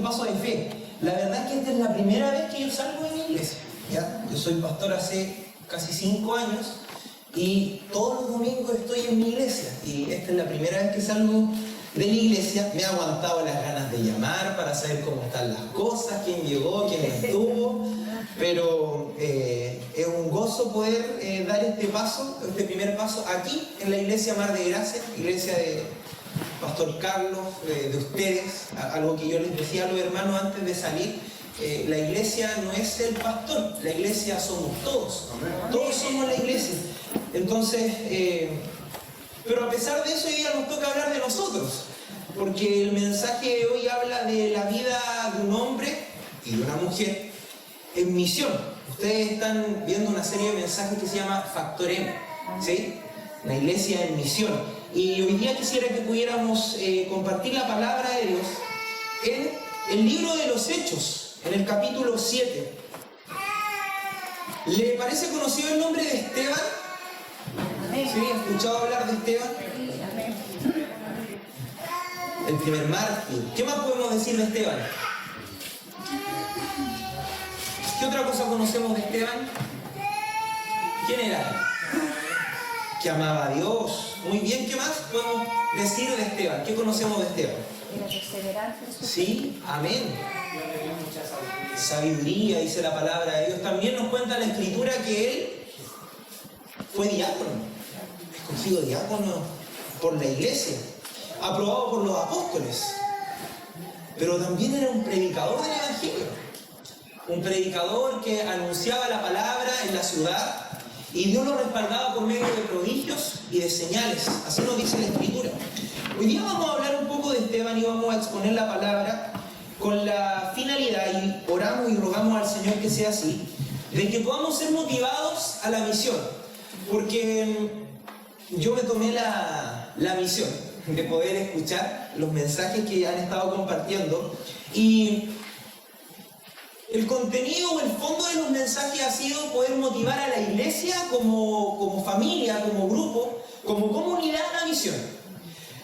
paso de fe. La verdad es que esta es la primera vez que yo salgo de mi iglesia, ¿ya? Yo soy pastor hace casi 5 años y todos los domingos estoy en mi iglesia. Y esta es la primera vez que salgo de la iglesia. Me ha aguantado las ganas de llamar para saber cómo están las cosas, quién llegó, quién estuvo. Pero es un gozo poder dar este primer paso aquí en la iglesia Mar de Gracia, iglesia de Pastor Carlos, de ustedes. Algo que yo les decía a los hermanos antes de salir: la iglesia no es el pastor, la iglesia somos todos. Todos somos la iglesia. Entonces, pero a pesar de eso, hoy día nos toca hablar de nosotros, porque el mensaje de hoy habla de la vida de un hombre y de una mujer en misión. Ustedes están viendo una serie de mensajes que se llama Factor M, ¿sí? La iglesia en misión. Y hoy día quisiera que pudiéramos compartir la palabra de Dios en el libro de los Hechos, en el capítulo 7. ¿Le parece conocido el nombre de Esteban? ¿Sí? ¿Han escuchado hablar de Esteban? El primer mártir. ¿Qué más podemos decir de Esteban? ¿Qué otra cosa conocemos de Esteban? ¿Quién era? Que amaba a Dios. Muy bien, ¿qué más podemos decir de Esteban? ¿Qué conocemos de Esteban? Era perseverante. Sí, amén. Sabiduría, dice la palabra de Dios. También nos cuenta la Escritura que él fue diácono, escogido diácono por la iglesia, aprobado por los apóstoles. Pero también era un predicador del Evangelio. Un predicador que anunciaba la palabra en la ciudad y Dios lo respaldaba por medio de prodigios y de señales. Así nos dice la Escritura. Hoy día vamos a hablar un poco de Esteban y vamos a exponer la palabra con la finalidad, y oramos y rogamos al Señor que sea así, de que podamos ser motivados a la misión. Porque yo me tomé la misión de poder escuchar los mensajes que han estado compartiendo, y el contenido o el fondo de los mensajes ha sido poder motivar a la iglesia como familia, como grupo, como comunidad a la misión.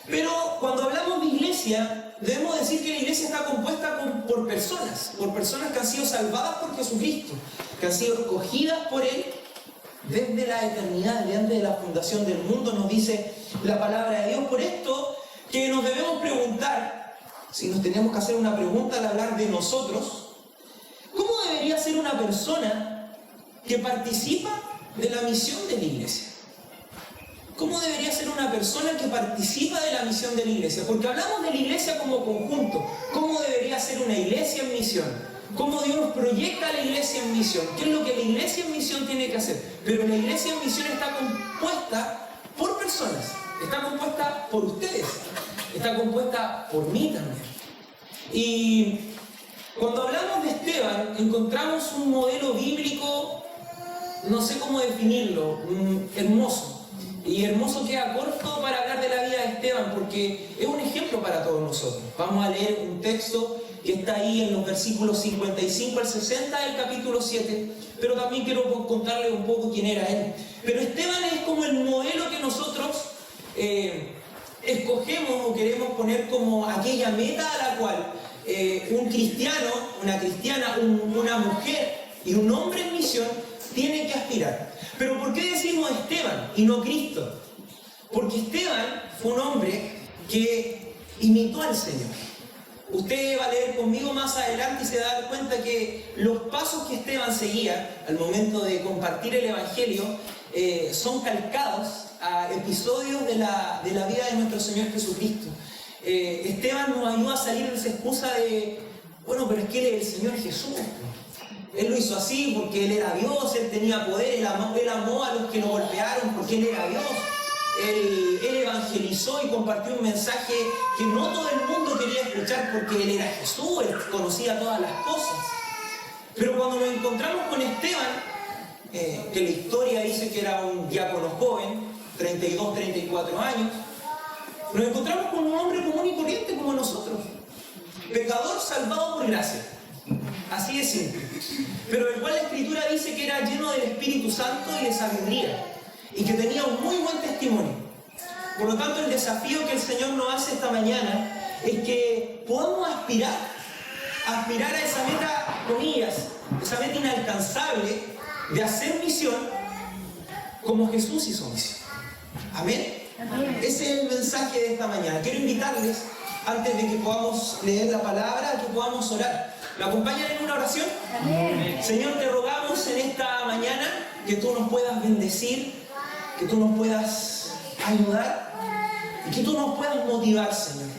Pero cuando hablamos de iglesia, debemos decir que la iglesia está compuesta por personas que han sido salvadas por Jesucristo, que han sido escogidas por Él desde la eternidad, desde antes de la fundación del mundo, nos dice la palabra de Dios. Por esto que nos debemos preguntar, si nos tenemos que hacer una pregunta al hablar de nosotros: ¿cómo debería ser una persona que participa de la misión de la iglesia? ¿Cómo debería ser una persona que participa de la misión de la iglesia? Porque hablamos de la iglesia como conjunto. ¿Cómo debería ser una iglesia en misión? ¿Cómo Dios proyecta a la iglesia en misión? ¿Qué es lo que la iglesia en misión tiene que hacer? Pero la iglesia en misión está compuesta por personas. Está compuesta por ustedes. Está compuesta por mí también. Y cuando hablamos de Esteban, encontramos un modelo bíblico, no sé cómo definirlo, hermoso. Y hermoso queda corto para hablar de la vida de Esteban, porque es un ejemplo para todos nosotros. Vamos a leer un texto que está ahí en los versículos 55 al 60 del capítulo 7, pero también quiero contarles un poco quién era él. Pero Esteban es como el modelo que nosotros escogemos o queremos poner como aquella meta a la cual un cristiano, una cristiana, una mujer y un hombre en misión tienen que aspirar. Pero ¿por qué decimos Esteban y no Cristo? Porque Esteban fue un hombre que imitó al Señor. Usted va a leer conmigo más adelante y se va a dar cuenta que los pasos que Esteban seguía al momento de compartir el Evangelio son calcados a episodios de la vida de nuestro Señor Jesucristo. Esteban nos ayuda a salir de esa excusa de: bueno, pero es que Él es el Señor Jesús. Él lo hizo así porque Él era Dios, Él tenía poder, Él amó a los que lo golpearon porque Él era Dios. Él evangelizó y compartió un mensaje que no todo el mundo quería escuchar porque Él era Jesús, Él conocía todas las cosas. Pero cuando nos encontramos con Esteban, que la historia dice que era un diácono joven, 32, 34 años, nos encontramos con un hombre común y corriente como nosotros, pecador salvado por gracia. Así de simple. Pero el cual la Escritura dice que era lleno del Espíritu Santo y de sabiduría, y que tenía un muy buen testimonio. Por lo tanto, el desafío que el Señor nos hace esta mañana es que podamos aspirar a esa meta, comillas, esa meta inalcanzable de hacer misión como Jesús hizo misión. Amén. Amén. Ese es el mensaje de esta mañana. Quiero invitarles, antes de que podamos leer la palabra, a que podamos orar. ¿Me acompañan en una oración? Amén. Señor, te rogamos en esta mañana que tú nos puedas bendecir, que tú nos puedas ayudar y que tú nos puedas motivar, Señor.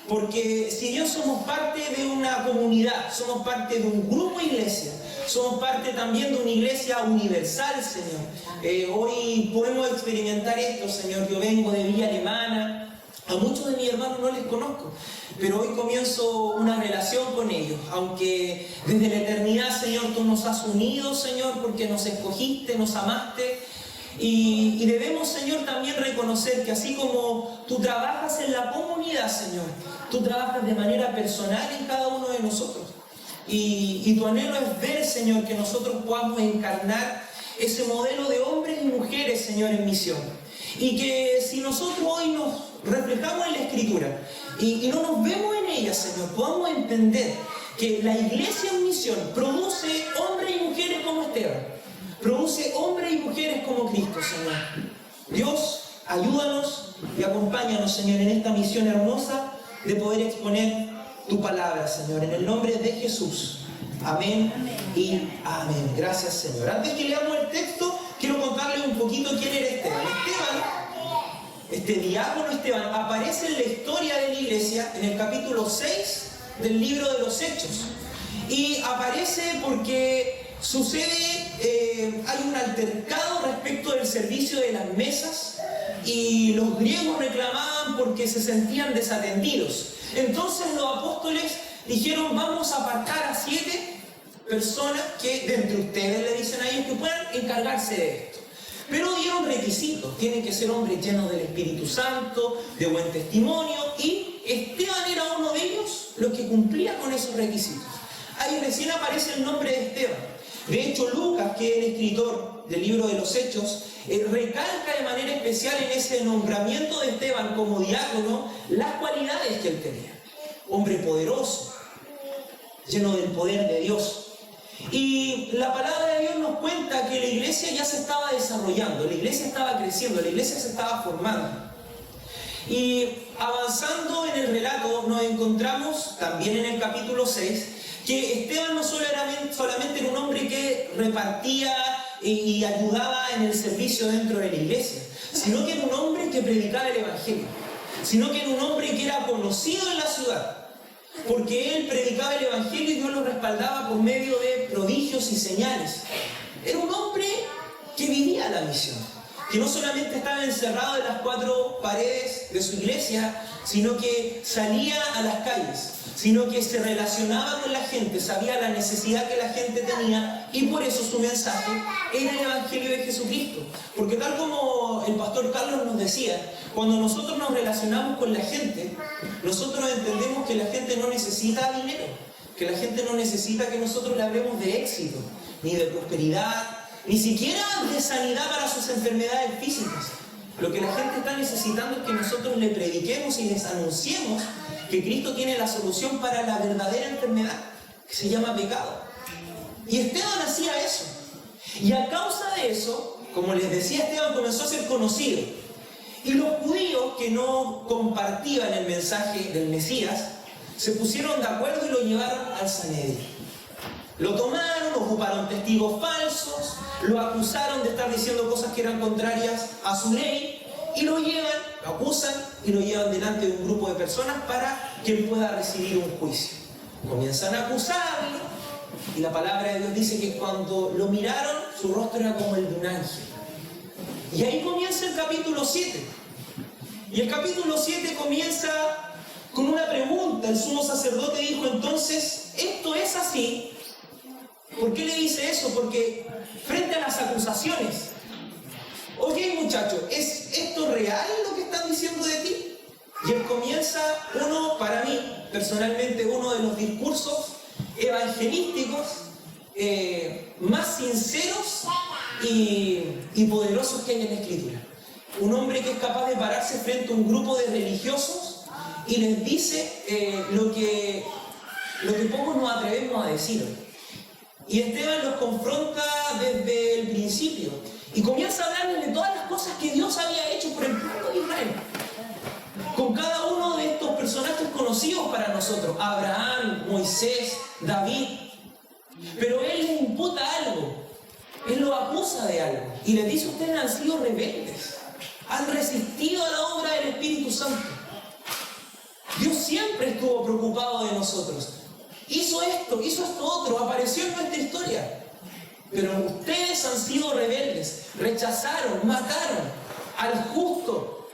Porque si Dios somos parte de una comunidad, somos parte de un grupo iglesia, somos parte también de una iglesia universal, Señor. Hoy podemos experimentar esto, Señor. Yo vengo de Villa Alemana, a muchos de mis hermanos no les conozco, pero hoy comienzo una relación con ellos, aunque desde la eternidad, Señor, tú nos has unido, Señor, porque nos escogiste, nos amaste. Y debemos, Señor, también reconocer que así como tú trabajas en la comunidad, Señor, tú trabajas de manera personal en cada uno de nosotros. Y tu anhelo es ver, Señor, que nosotros podamos encarnar ese modelo de hombres y mujeres, Señor, en misión. Y que si nosotros hoy nos reflejamos en la Escritura y no nos vemos en ella, Señor, podamos entender que la iglesia en misión produce hombres y mujeres como Esteban. Produce hombres y mujeres como Cristo, Señor. Dios, ayúdanos y acompáñanos, Señor, en esta misión hermosa de poder exponer tu palabra, Señor, en el nombre de Jesús. Amén, amén. Y amén. Gracias, Señor. Antes que leamos el texto, quiero contarles un poquito quién era Esteban. Este diácono Esteban, aparece en la historia de la iglesia en el capítulo 6 del libro de los Hechos. Y aparece porque hay un altercado respecto del servicio de las mesas y los griegos reclamaban porque se sentían desatendidos. Entonces los apóstoles dijeron: vamos a apartar a 7 personas que de entre ustedes, le dicen a ellos, que puedan encargarse de esto. Pero dieron requisitos: tienen que ser hombres llenos del Espíritu Santo, de buen testimonio, y Esteban era uno de ellos, los que cumplía con esos requisitos. Ahí recién aparece el nombre de Esteban. De hecho, Lucas, que es el escritor del libro de los Hechos, recalca de manera especial en ese nombramiento de Esteban como diácono las cualidades que él tenía. Hombre poderoso, lleno del poder de Dios. Y la palabra de Dios nos cuenta que la iglesia ya se estaba desarrollando, la iglesia estaba creciendo, la iglesia se estaba formando. Y avanzando en el relato nos encontramos también en el capítulo 6 que Esteban no solamente era un hombre que repartía y ayudaba en el servicio dentro de la iglesia, sino que era un hombre que predicaba el evangelio, sino que era un hombre que era conocido en la ciudad, porque él predicaba el evangelio y Dios lo respaldaba por medio de prodigios y señales. Era un hombre que vivía la misión, que no solamente estaba encerrado en las 4 paredes de su iglesia, sino que salía a las calles, sino que se relacionaba con la gente, sabía la necesidad que la gente tenía, y por eso su mensaje era el Evangelio de Jesucristo. Porque tal como el pastor Carlos nos decía, cuando nosotros nos relacionamos con la gente, nosotros entendemos que la gente no necesita dinero, que la gente no necesita que nosotros le hablemos de éxito, ni de prosperidad, ni siquiera de sanidad para sus enfermedades físicas. Lo que la gente está necesitando es que nosotros le prediquemos y les anunciemos que Cristo tiene la solución para la verdadera enfermedad, que se llama pecado. Y Esteban hacía eso. Y a causa de eso, como les decía, Esteban comenzó a ser conocido. Y los judíos que no compartían el mensaje del Mesías, se pusieron de acuerdo y lo llevaron al Sanedrín. Lo tomaron, ocuparon testigos falsos, lo acusaron de estar diciendo cosas que eran contrarias a su ley, y lo llevan, lo acusan y lo llevan delante de un grupo de personas para que él pueda recibir un juicio. Comienzan a acusarlo, y la palabra de Dios dice que cuando lo miraron, su rostro era como el de un ángel. Y ahí comienza el capítulo 7. Y el capítulo 7 comienza con una pregunta. El sumo sacerdote dijo: entonces, ¿esto es así? ¿Por qué le dice eso? Porque frente a las acusaciones, ok, muchachos, ¿es esto real lo que están diciendo de ti? Y él comienza para mí, personalmente, uno de los discursos evangelísticos más sinceros y poderosos que hay en la Escritura. Un hombre que es capaz de pararse frente a un grupo de religiosos y les dice lo que decir hoy. Y Esteban los confronta desde el principio y comienza a hablarles de todas las cosas que Dios había hecho por el pueblo de Israel. Con cada uno de estos personajes conocidos para nosotros, Abraham, Moisés, David. Pero él les imputa algo, él los acusa de algo y les dice: ustedes han sido rebeldes, han resistido a la obra del Espíritu Santo. Dios siempre estuvo preocupado de nosotros. Hizo esto otro, apareció en nuestra historia. Pero ustedes han sido rebeldes, rechazaron, mataron al justo.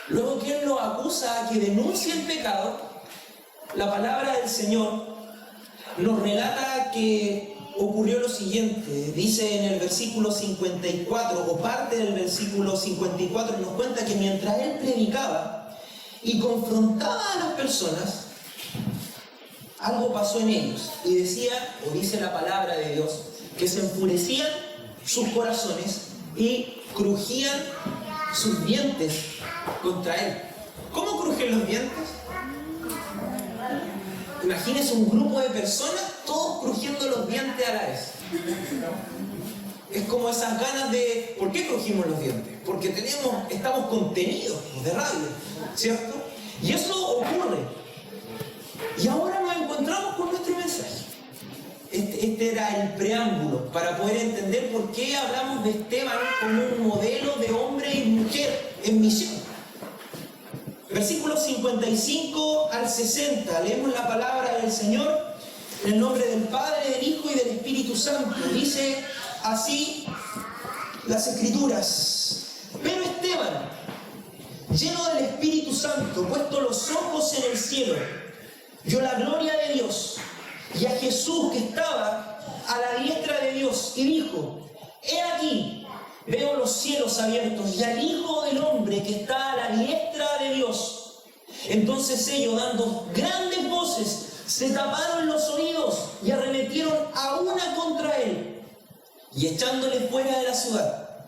Luego que Él los acusa a que denuncie el pecado, la palabra del Señor nos relata que ocurrió lo siguiente. Dice en el versículo 54, o parte del versículo 54, nos cuenta que mientras Él predicaba y confrontaba a las personas, algo pasó en ellos. Y decía, o dice la palabra de Dios, que se enfurecían sus corazones y crujían sus dientes contra Él. ¿Cómo crujen los dientes? Imagínense un grupo de personas, todos crujiendo los dientes a la vez. Es como esas ganas de... ¿Por qué crujimos los dientes? Porque estamos contenidos de rabia, ¿cierto? Y eso ocurre. Y ahora nos encontramos con nuestro mensaje. Este era el preámbulo para poder entender por qué hablamos de Esteban como un modelo de hombre y mujer en misión. Versículos 55 al 60, leemos la palabra del Señor en el nombre del Padre, del Hijo y del Espíritu Santo. Dice así las Escrituras: pero Esteban, lleno del Espíritu Santo, puesto los ojos en el cielo, vio la gloria de Dios y a Jesús que estaba a la diestra de Dios y dijo: he aquí, veo los cielos abiertos y al Hijo del Hombre que está a la diestra de Dios. Entonces ellos, dando grandes voces, se taparon los oídos y arremetieron a una contra él, y echándole fuera de la ciudad,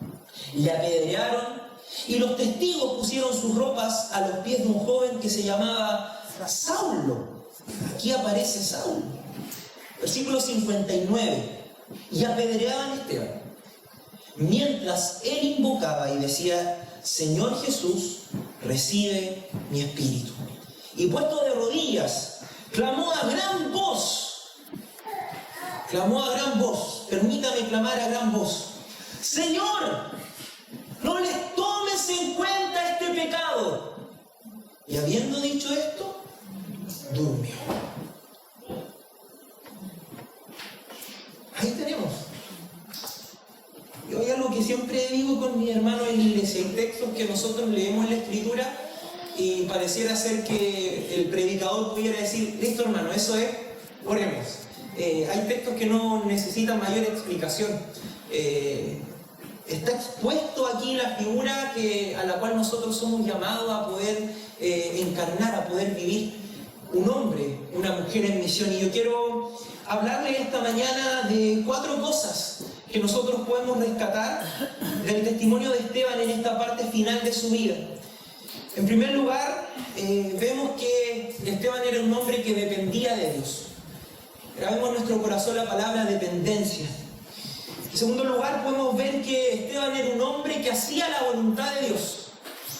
le apedrearon, y los testigos pusieron sus ropas a los pies de un joven que se llamaba Saulo. Aquí aparece Saulo. Versículo 59. Y apedreaban a Esteban, mientras él invocaba y decía: Señor Jesús, recibe mi espíritu. Y puesto de rodillas, clamó a gran voz. Permítame clamar a gran voz: Señor, no les tomes en cuenta este pecado. Y habiendo dicho esto, durmió. Ahí tenemos. Y hoy algo que siempre digo con mis hermanos en la iglesia: hay textos que nosotros leemos en la Escritura y pareciera ser que el predicador pudiera decir: listo, hermano, eso es, oremos. Hay textos que no necesitan mayor explicación. Está expuesto aquí la figura a la cual nosotros somos llamados a poder encarnar, a poder vivir. Un hombre, una mujer en misión. Y yo quiero hablarles esta mañana de 4 cosas que nosotros podemos rescatar del testimonio de Esteban en esta parte final de su vida. En primer lugar, vemos que Esteban era un hombre que dependía de Dios. Grabemos en nuestro corazón la palabra dependencia. En segundo lugar, podemos ver que Esteban era un hombre que hacía la voluntad de Dios.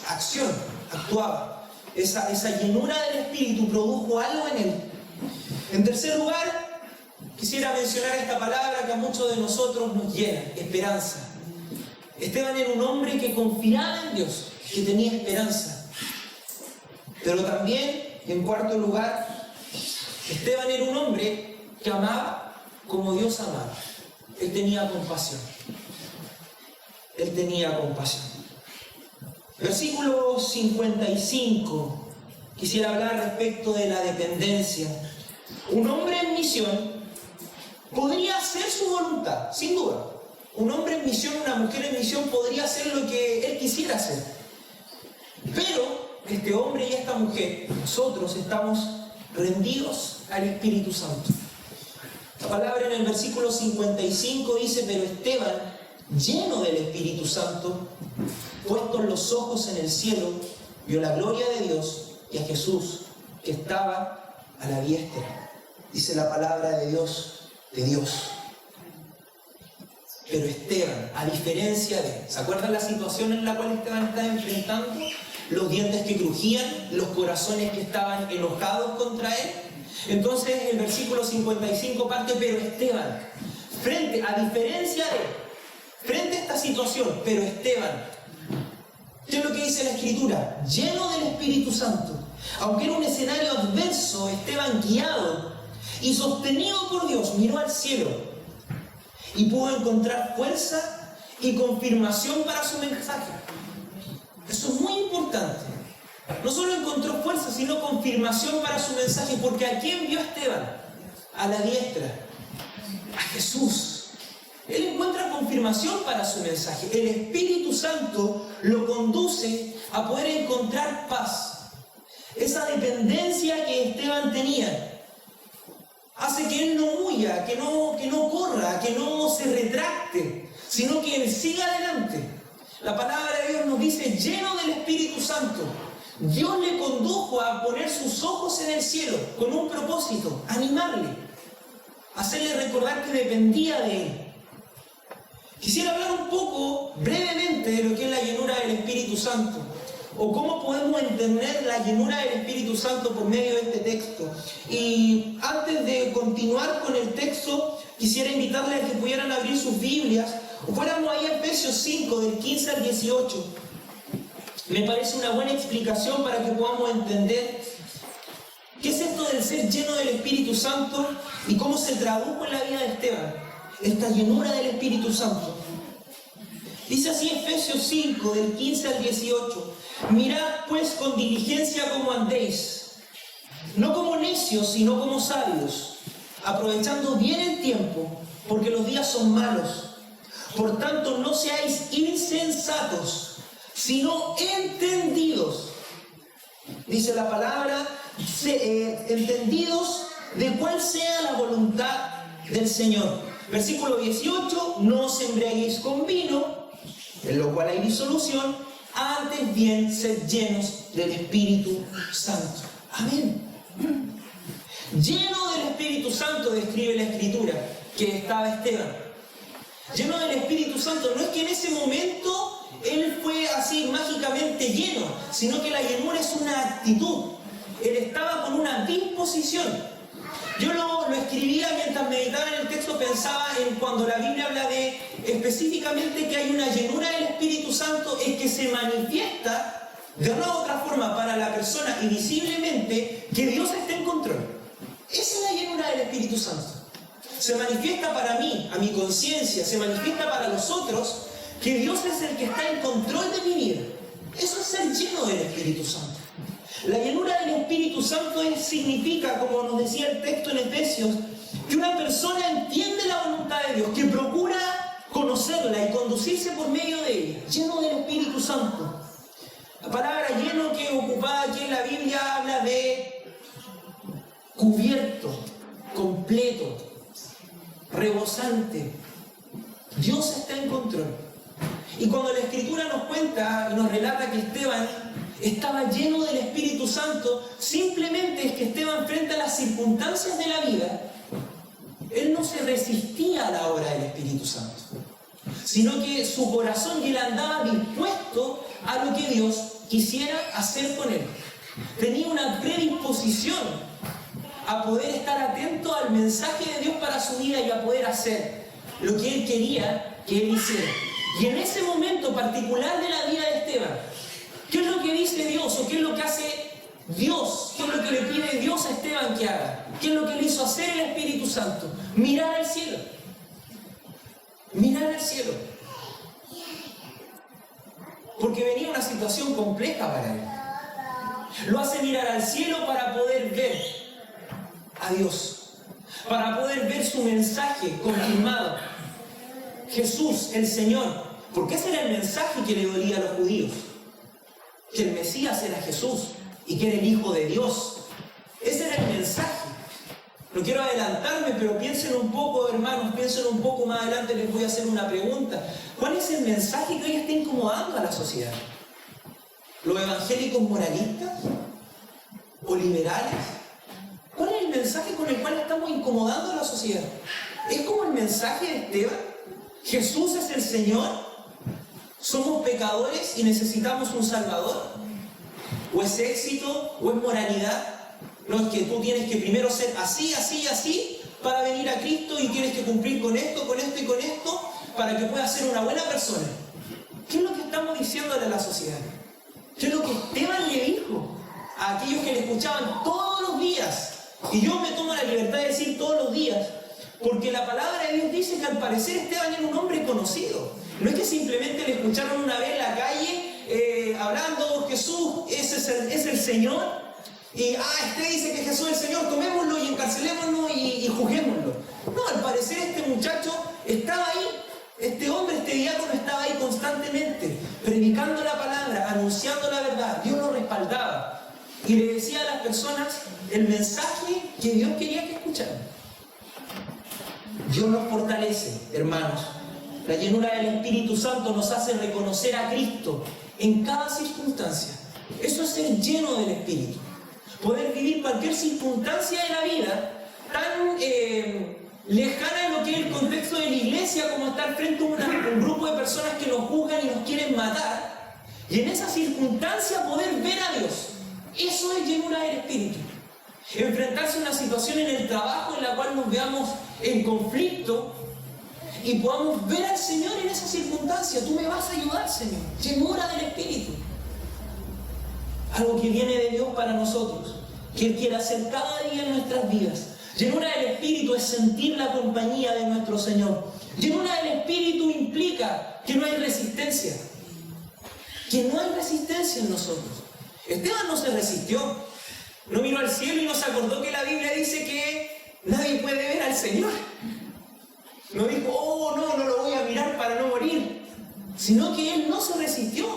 Acción, actuaba. Esa llenura del Espíritu produjo algo en él. En tercer lugar, quisiera mencionar esta palabra que a muchos de nosotros nos llena: esperanza. Esteban era un hombre que confiaba en Dios, que tenía esperanza. Pero también, en cuarto lugar, Esteban era un hombre que amaba como Dios amaba. Él tenía compasión. Versículo 55. Quisiera hablar respecto de la dependencia. Un hombre en misión podría hacer su voluntad, sin duda. Un hombre en misión, una mujer en misión podría hacer lo que él quisiera hacer. Pero este hombre y esta mujer, nosotros estamos rendidos al Espíritu Santo. La palabra en el versículo 55 dice: pero Esteban, lleno del Espíritu Santo, puestos los ojos en el cielo, vio la gloria de Dios y a Jesús que estaba a la diestra dice la palabra de Dios. Pero Esteban, a diferencia de... ¿Se acuerdan la situación en la cual Esteban estaba enfrentando? Los dientes que crujían, los corazones que estaban enojados contra él. Entonces el versículo 55 parte, pero Esteban, a frente a esta situación, pero Esteban, ¿qué es lo que dice la Escritura? Lleno del Espíritu Santo. Aunque era un escenario adverso, Esteban, guiado y sostenido por Dios, miró al cielo y pudo encontrar fuerza y confirmación para su mensaje. Eso es muy importante. No solo encontró fuerza, sino confirmación para su mensaje. Porque ¿a quién vio Esteban? A la diestra. A Jesús. Él encuentra confirmación para su mensaje. El Espíritu Santo lo conduce a poder encontrar paz. Esa dependencia que Esteban tenía hace que él no huya, que no corra, que no se retracte, sino que él siga adelante. La palabra de Dios nos dice, lleno del Espíritu Santo. Dios le condujo a poner sus ojos en el cielo con un propósito, animarle, hacerle recordar que dependía de él. Quisiera hablar un poco, brevemente, de lo que es la llenura del Espíritu Santo, o cómo podemos entender la llenura del Espíritu Santo por medio de este texto. Y antes de continuar con el texto, quisiera invitarles a que pudieran abrir sus Biblias, o fuéramos ahí a Efesios 5, del 15 al 18. Me parece una buena explicación para que podamos entender qué es esto del ser lleno del Espíritu Santo y cómo se tradujo en la vida de Esteban, esta llenura del Espíritu Santo. Dice así Efesios 5, del 15 al 18. Mirad pues con diligencia cómo andéis, no como necios, sino como sabios, aprovechando bien el tiempo, porque los días son malos. Por tanto, no seáis insensatos, sino entendidos. Dice la palabra, entendidos de cuál sea la voluntad del Señor. Versículo 18, no os embriaguéis con vino, en lo cual hay disolución, antes bien sed llenos del Espíritu Santo. Amén. Lleno del Espíritu Santo, describe la Escritura, que estaba Esteban. Lleno del Espíritu Santo, no es que en ese momento él fue así mágicamente lleno, sino que la llenura es una actitud. Él estaba con una disposición. Yo lo escribía mientras meditaba en el texto, pensaba en cuando la Biblia habla de específicamente que hay una llenura del Espíritu Santo, es que se manifiesta de una u otra forma para la persona y visiblemente que Dios está en control. Esa es la llenura del Espíritu Santo. Se manifiesta para mí, a mi conciencia, se manifiesta para los otros, que Dios es el que está en control de mi vida. Eso es ser lleno del Espíritu Santo. La llenura del Espíritu Santo significa, como nos decía el texto en Efesios, que una persona entiende la voluntad de Dios, que procura conocerla y conducirse por medio de ella. Lleno del Espíritu Santo. La palabra lleno que ocupada aquí en la Biblia habla de cubierto, completo, rebosante. Dios está en control. Y cuando la Escritura nos cuenta y nos relata que Esteban estaba lleno del Espíritu Santo, simplemente es que Esteban, frente a las circunstancias de la vida, él no se resistía a la obra del Espíritu Santo, sino que su corazón y él andaba dispuesto a lo que Dios quisiera hacer con él. Tenía una predisposición a poder estar atento al mensaje de Dios para su vida y a poder hacer lo que él quería que él hiciera. Y en ese momento particular de la vida de Esteban, ¿qué es lo que dice Dios o qué es lo que hace Dios? ¿Qué es lo que le pide Dios a Esteban que haga? ¿Qué es lo que le hizo hacer el Espíritu Santo? Mirar al cielo. Mirar al cielo. Porque venía una situación compleja para él. Lo hace mirar al cielo para poder ver a Dios, para poder ver su mensaje confirmado. Jesús, el Señor. Porque ese era el mensaje que le dolía a los judíos. Que el Mesías era Jesús y que era el Hijo de Dios. Ese era el mensaje. No quiero adelantarme, pero piensen un poco, hermanos, piensen un poco más adelante, les voy a hacer una pregunta. ¿Cuál es el mensaje que hoy está incomodando a la sociedad? ¿Los evangélicos moralistas? ¿O liberales? ¿Cuál es el mensaje con el cual estamos incomodando a la sociedad? ¿Es como el mensaje de Esteban? ¿Jesús es el Señor? ¿Somos pecadores y necesitamos un Salvador? ¿O es éxito? ¿O es moralidad? No, es que tú tienes que primero ser así, así y así para venir a Cristo y tienes que cumplir con esto, con esto y con esto para que puedas ser una buena persona. ¿Qué es lo que estamos diciéndole a la sociedad? ¿Qué es lo que Esteban le dijo a aquellos que le escuchaban todos los días? Y yo me tomo la libertad de decir todos los días, porque la palabra de Dios dice que al parecer Esteban era un hombre conocido. No es que simplemente le escucharon una vez en la calle hablando, Jesús es el Señor, y este dice que Jesús es el Señor, tomémoslo y encarcelémoslo y juzguémoslo. No, al parecer este muchacho estaba ahí, este hombre, este diácono estaba ahí constantemente, predicando la palabra, anunciando la verdad. Dios lo respaldaba y le decía a las personas el mensaje que Dios quería que escucharan. Dios nos fortalece, hermanos. La llenura del Espíritu Santo nos hace reconocer a Cristo en cada circunstancia. Eso es ser lleno del Espíritu. Poder vivir cualquier circunstancia de la vida tan lejana en lo que es el contexto de la iglesia, como estar frente a un grupo de personas que nos juzgan y nos quieren matar, y en esa circunstancia poder ver a Dios. Eso es llenura del Espíritu. Enfrentarse a una situación en el trabajo en la cual nos veamos en conflicto y podamos ver al Señor en esa circunstancia. Tú me vas a ayudar, Señor. Llenura del Espíritu. Algo que viene de Dios para nosotros, que Él quiere hacer cada día en nuestras vidas. Llenura del Espíritu es sentir la compañía de nuestro Señor. Llenura del Espíritu implica que no hay resistencia. Que no hay resistencia en nosotros. Esteban no se resistió. No miró al cielo y no se acordó que la Biblia dice que nadie puede ver al Señor. No dijo, no lo voy a mirar para no morir. Sino que él no se resistió.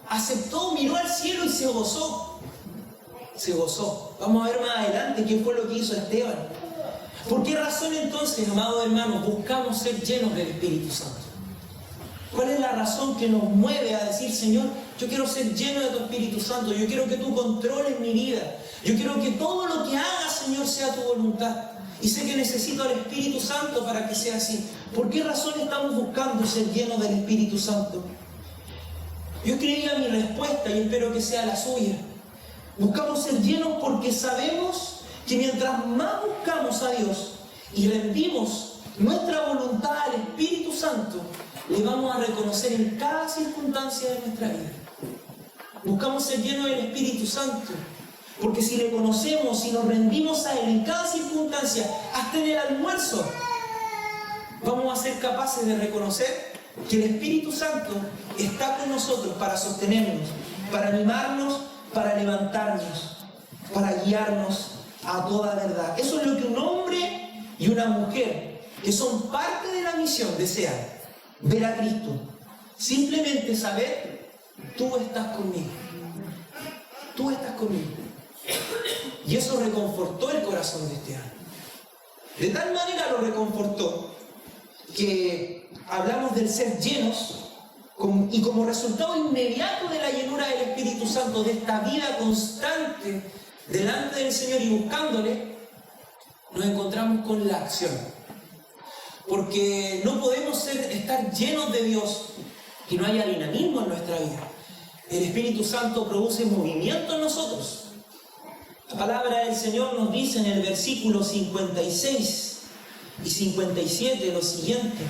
Aceptó, miró al cielo y se gozó. Se gozó. Vamos a ver más adelante qué fue lo que hizo Esteban. ¿Por qué razón entonces, amados hermanos, buscamos ser llenos del Espíritu Santo? ¿Cuál es la razón que nos mueve a decir, Señor, yo quiero ser lleno de tu Espíritu Santo, yo quiero que tú controles mi vida, yo quiero que todo lo que haga, Señor, sea tu voluntad? Y sé que necesito al Espíritu Santo para que sea así. ¿Por qué razón estamos buscando ser llenos del Espíritu Santo? Yo creía mi respuesta y espero que sea la suya. Buscamos ser llenos porque sabemos que mientras más buscamos a Dios y rendimos nuestra voluntad al Espíritu Santo, le vamos a reconocer en cada circunstancia de nuestra vida. Buscamos ser llenos del Espíritu Santo porque si le conocemos y nos rendimos a Él en cada circunstancia, hasta en el almuerzo, vamos a ser capaces de reconocer que el Espíritu Santo está con nosotros para sostenernos, para animarnos, para levantarnos, para guiarnos a toda verdad. Eso es lo que un hombre y una mujer que son parte de la misión desean: ver a Cristo. Simplemente saber, tú estás conmigo. Tú estás conmigo. Y eso reconfortó el corazón de Esteban. De tal manera lo reconfortó que hablamos del ser llenos y como resultado inmediato de la llenura del Espíritu Santo, de esta vida constante delante del Señor y buscándole, nos encontramos con la acción. Porque no podemos estar llenos de Dios y no haya dinamismo en nuestra vida. El Espíritu Santo produce movimiento en nosotros. La palabra del Señor nos dice en el versículo 56 y 57 lo siguiente: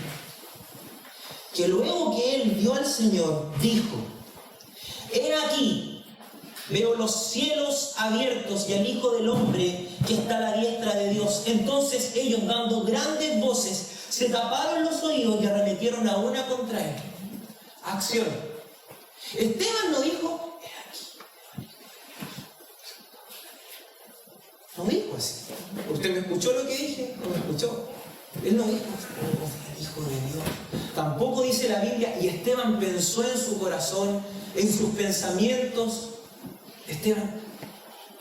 que luego que él vio al Señor, dijo: he aquí, veo los cielos abiertos y al Hijo del Hombre que está a la diestra de Dios. Entonces ellos, dando grandes voces, se taparon los oídos y arremetieron a una contra él. Acción. Esteban no dijo: he aquí. No dijo así. ¿Usted me escuchó lo que dije? ¿No me escuchó? Él no dijo: oh, Hijo de Dios. Tampoco dice la Biblia: y Esteban pensó en su corazón, en sus pensamientos. Esteban,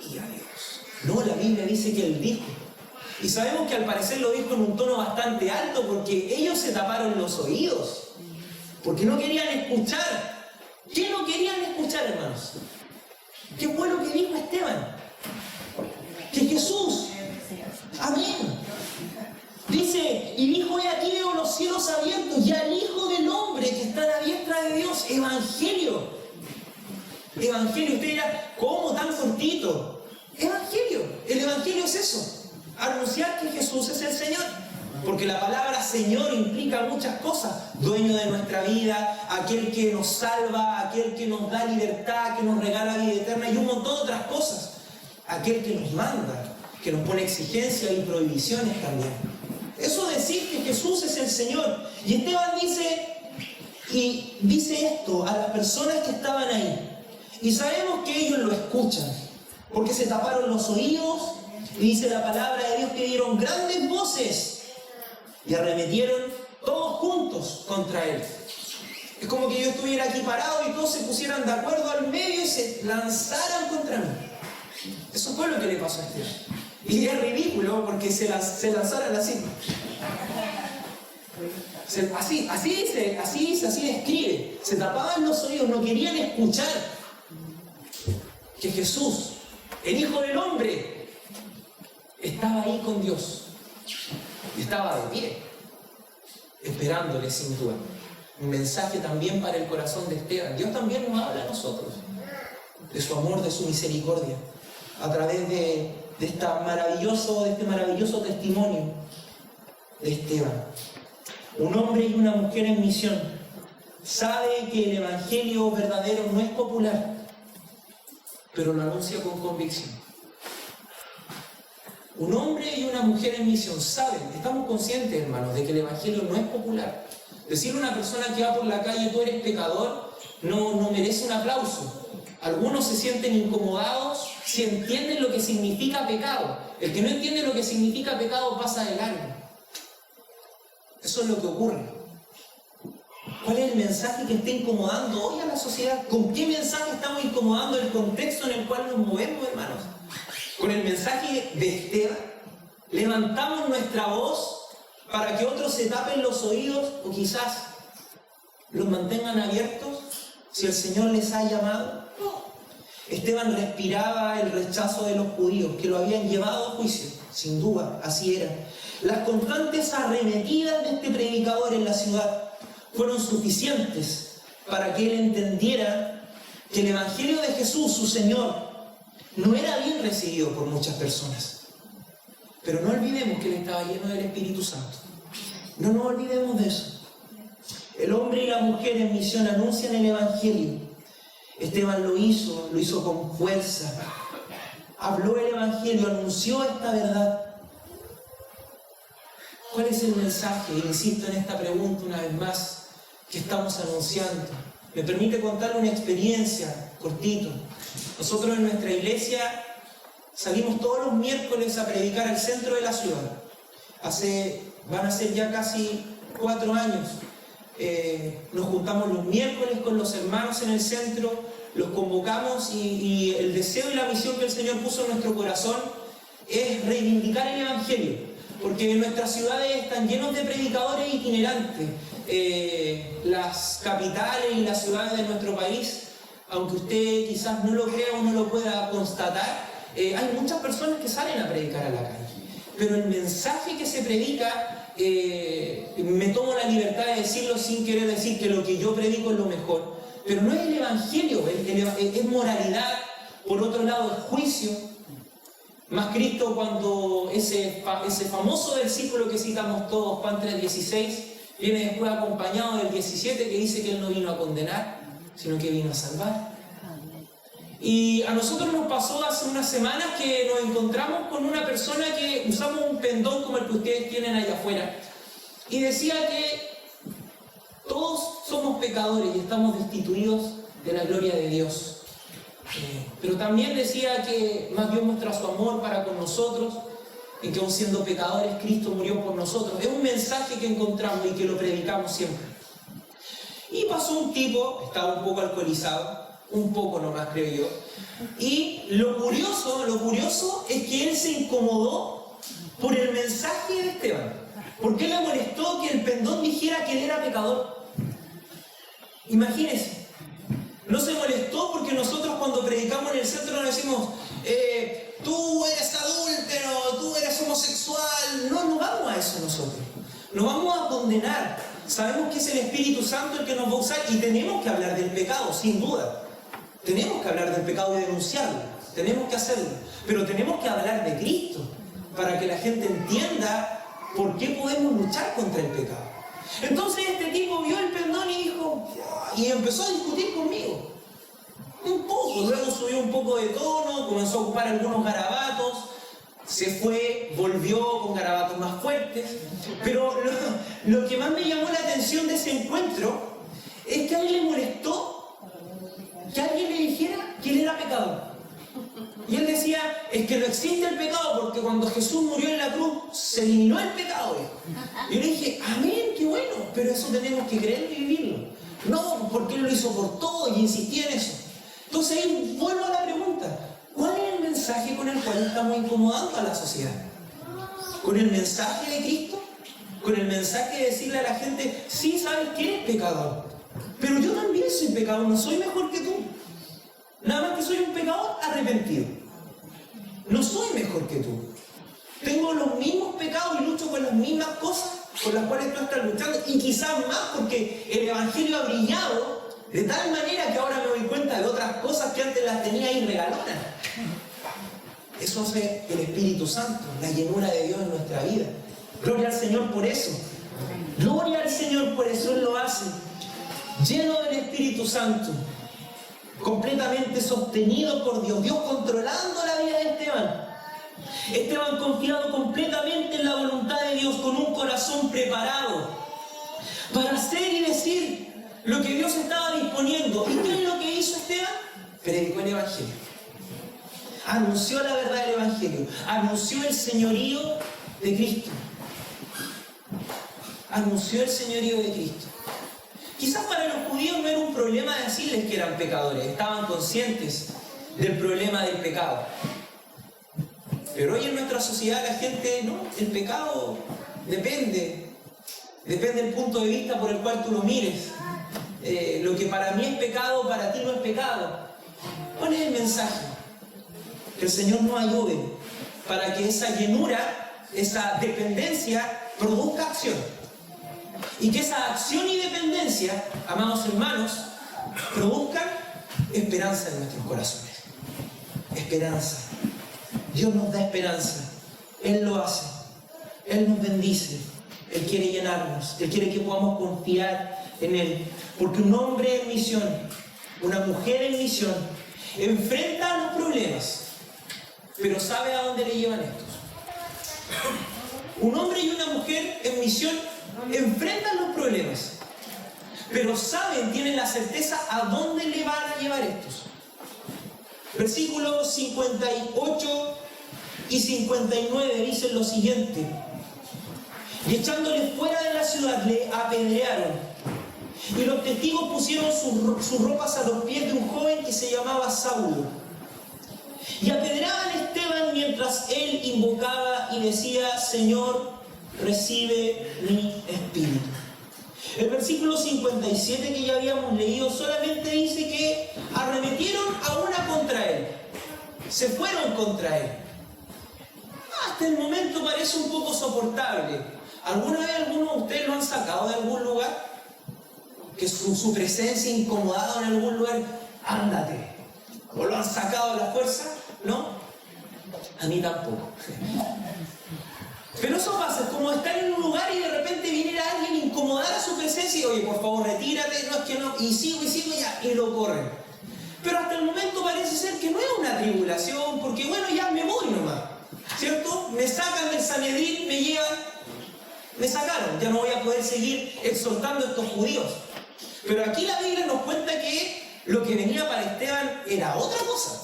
y a Dios. No, la Biblia dice que él dijo. Y sabemos que al parecer lo dijo en un tono bastante alto porque ellos se taparon los oídos. Porque no querían escuchar. ¿Qué no querían escuchar, hermanos? ¿Qué fue lo que dijo Esteban? Que Jesús los cielos abiertos y al Hijo del Hombre que está a la diestra de Dios. Evangelio. Evangelio. Usted dirá, ¿cómo tan cortito? Evangelio. El Evangelio es eso. Anunciar que Jesús es el Señor. Porque la palabra Señor implica muchas cosas. Dueño de nuestra vida, aquel que nos salva, aquel que nos da libertad, que nos regala vida eterna y un montón de otras cosas. Aquel que nos manda, que nos pone exigencias y prohibiciones también. Eso decir que Jesús es el Señor. Y Esteban dice esto a las personas que estaban ahí. Y sabemos que ellos lo escuchan, porque se taparon los oídos y dice la palabra de Dios que dieron grandes voces y arremetieron todos juntos contra él. Es como que yo estuviera aquí parado y todos se pusieran de acuerdo al medio y se lanzaran contra mí. Eso fue lo que le pasó a Esteban. Y es ridículo porque se lanzaran así. Así describe. Se tapaban los oídos, no querían escuchar que Jesús, el Hijo del Hombre, estaba ahí con Dios. Y estaba de pie, esperándole sin duda. Un mensaje también para el corazón de Esteban. Dios también nos habla a nosotros de su amor, de su misericordia, a través de este maravilloso testimonio de Esteban. Un hombre y una mujer en misión sabe que el evangelio verdadero no es popular, pero lo anuncia con convicción. Un hombre y una mujer en misión saben, estamos conscientes, hermanos, de que el evangelio no es popular. Decirle a una persona que va por la calle, tú eres pecador, no merece un aplauso. Algunos se sienten incomodados si entienden lo que significa pecado. El que no entiende lo que significa pecado pasa de largo. Eso es lo que ocurre. ¿Cuál es el mensaje que está incomodando hoy a la sociedad? ¿Con qué mensaje estamos incomodando el contexto en el cual nos movemos, hermanos? ¿Con el mensaje de Esteban? ¿Levantamos nuestra voz para que otros se tapen los oídos o quizás los mantengan abiertos si el Señor les ha llamado? Esteban respiraba el rechazo de los judíos que lo habían llevado a juicio, sin duda, así era. Las constantes arremetidas de este predicador en la ciudad fueron suficientes para que él entendiera que el Evangelio de Jesús, su Señor, no era bien recibido por muchas personas. Pero no olvidemos que él estaba lleno del Espíritu Santo. No nos olvidemos de eso. El hombre y la mujer en misión anuncian el Evangelio. Esteban lo hizo con fuerza. Habló el Evangelio, anunció esta verdad. ¿Cuál es el mensaje? Insisto en esta pregunta una vez más, que estamos anunciando. Me permite contarle una experiencia, cortito. Nosotros en nuestra iglesia salimos todos los miércoles a predicar al centro de la ciudad. Van a ser ya casi 4 años. Nos juntamos los miércoles con los hermanos en el centro, los convocamos y el deseo y la misión que el Señor puso en nuestro corazón es reivindicar el Evangelio. Porque nuestras ciudades están llenas de predicadores itinerantes. Las capitales y las ciudades de nuestro país, aunque usted quizás no lo crea o no lo pueda constatar, hay muchas personas que salen a predicar a la calle. Pero el mensaje que se predica, me tomo la libertad de decirlo sin querer decir que lo que yo predico es lo mejor, pero no es el Evangelio, es moralidad, por otro lado es juicio. Más Cristo cuando ese famoso versículo que citamos todos, Juan 3:16, viene después acompañado del 17 que dice que Él no vino a condenar, sino que vino a salvar. Y a nosotros nos pasó hace unas semanas que nos encontramos con una persona que usamos un pendón como el que ustedes tienen allá afuera. Y decía que todos somos pecadores y estamos destituidos de la gloria de Dios. Pero también decía que más Dios muestra su amor para con nosotros, y que aun siendo pecadores, Cristo murió por nosotros. Es un mensaje que encontramos y que lo predicamos siempre. Y pasó un tipo, estaba un poco alcoholizado, un poco nomás creo yo, y lo curioso es que él se incomodó por el mensaje de Esteban. ¿Por qué le molestó que el pendón dijera que él era pecador? Imagínense. No se molestó porque nosotros cuando predicamos en el centro nos decimos tú eres adúltero, tú eres homosexual. No vamos a eso nosotros. no vamos a condenar. Sabemos que es el Espíritu Santo el que nos va a usar y tenemos que hablar del pecado, sin duda. Tenemos que hablar del pecado y denunciarlo. Tenemos que hacerlo. Pero tenemos que hablar de Cristo para que la gente entienda por qué podemos luchar contra el pecado. Entonces este tipo vio el pendón y dijo, y empezó a discutir conmigo. Un poco, luego subió un poco de tono, comenzó a ocupar algunos garabatos, se fue, volvió con garabatos más fuertes. Pero lo que más me llamó la atención de ese encuentro es que a él le molestó que alguien le dijera que él era pecador. Y él decía, es que no existe el pecado porque cuando Jesús murió en la cruz se eliminó el pecado. Y yo le dije, amén, qué bueno, pero eso tenemos que creerlo y vivirlo. No, porque él lo hizo por todo y insistía en eso. Entonces ahí vuelvo a la pregunta, ¿cuál es el mensaje con el cual estamos incomodando a la sociedad? ¿Con el mensaje de Cristo? ¿Con el mensaje de decirle a la gente, sí, sabes que eres pecador, pero yo también soy pecador, no soy mejor que tú? Nada más que soy un pecador arrepentido. No soy mejor que tú. Tengo los mismos pecados y lucho con las mismas cosas con las cuales tú estás luchando, y quizás más porque el Evangelio ha brillado de tal manera que ahora me doy cuenta de otras cosas que antes las tenía ahí regalonas. Eso hace el Espíritu Santo, la llenura de Dios en nuestra vida. Gloria al Señor por eso. Gloria al Señor por eso. Él lo hace. Lleno del Espíritu Santo. Completamente sostenido por Dios. Dios controlando la vida de Esteban. Esteban confiado completamente en la voluntad de Dios, con un corazón preparado para hacer y decir lo que Dios estaba disponiendo. ¿Y qué es lo que hizo Esteban? Predicó el Evangelio. Anunció la verdad del Evangelio. Anunció el señorío de Cristo. Anunció el señorío de Cristo. Quizás para los judíos no era un problema decirles que eran pecadores. Estaban conscientes del problema del pecado. Pero hoy en nuestra sociedad la gente, no, el pecado depende del punto de vista por el cual tú lo mires. Lo que para mí es pecado, para ti no es pecado. ¿Cuál es el mensaje? Que el Señor nos ayude para que esa llenura, esa dependencia, produzca acción. Y que esa acción y dependencia, amados hermanos, produzcan esperanza en nuestros corazones. Esperanza. Dios nos da esperanza. Él lo hace. Él nos bendice. Él quiere llenarnos. Él quiere que podamos confiar en Él. Porque un hombre en misión, una mujer en misión, enfrenta los problemas, pero sabe a dónde le llevan estos. Un hombre y una mujer en misión enfrentan los problemas, pero saben, tienen la certeza a dónde le van a llevar estos. Versículos 58 y 59 dicen lo siguiente: y echándole fuera de la ciudad le apedrearon, y los testigos pusieron sus ropas a los pies de un joven que se llamaba Saulo. Y apedreaban a Esteban mientras él invocaba y decía: Señor, recibe mi espíritu. El versículo 57 que ya habíamos leído solamente dice que arremetieron a una contra él. Se fueron contra él. Hasta el momento parece un poco soportable. ¿Alguna vez alguno de ustedes lo han sacado de algún lugar? Que su presencia incomodado en algún lugar, ándate. ¿O lo han sacado a la fuerza? ¿No? A mí tampoco. Pero eso pasa, es como estar en un lugar y de repente viniera alguien a incomodar a su presencia y, oye, por favor, retírate, no es que no, y sigo ya, y lo corren. Pero hasta el momento parece ser que no es una tribulación, porque bueno, ya me voy nomás, ¿cierto? Me sacan del Sanedrín, me llevan, me sacaron, ya no voy a poder seguir exhortando a estos judíos. Pero aquí la Biblia nos cuenta que lo que venía para Esteban era otra cosa.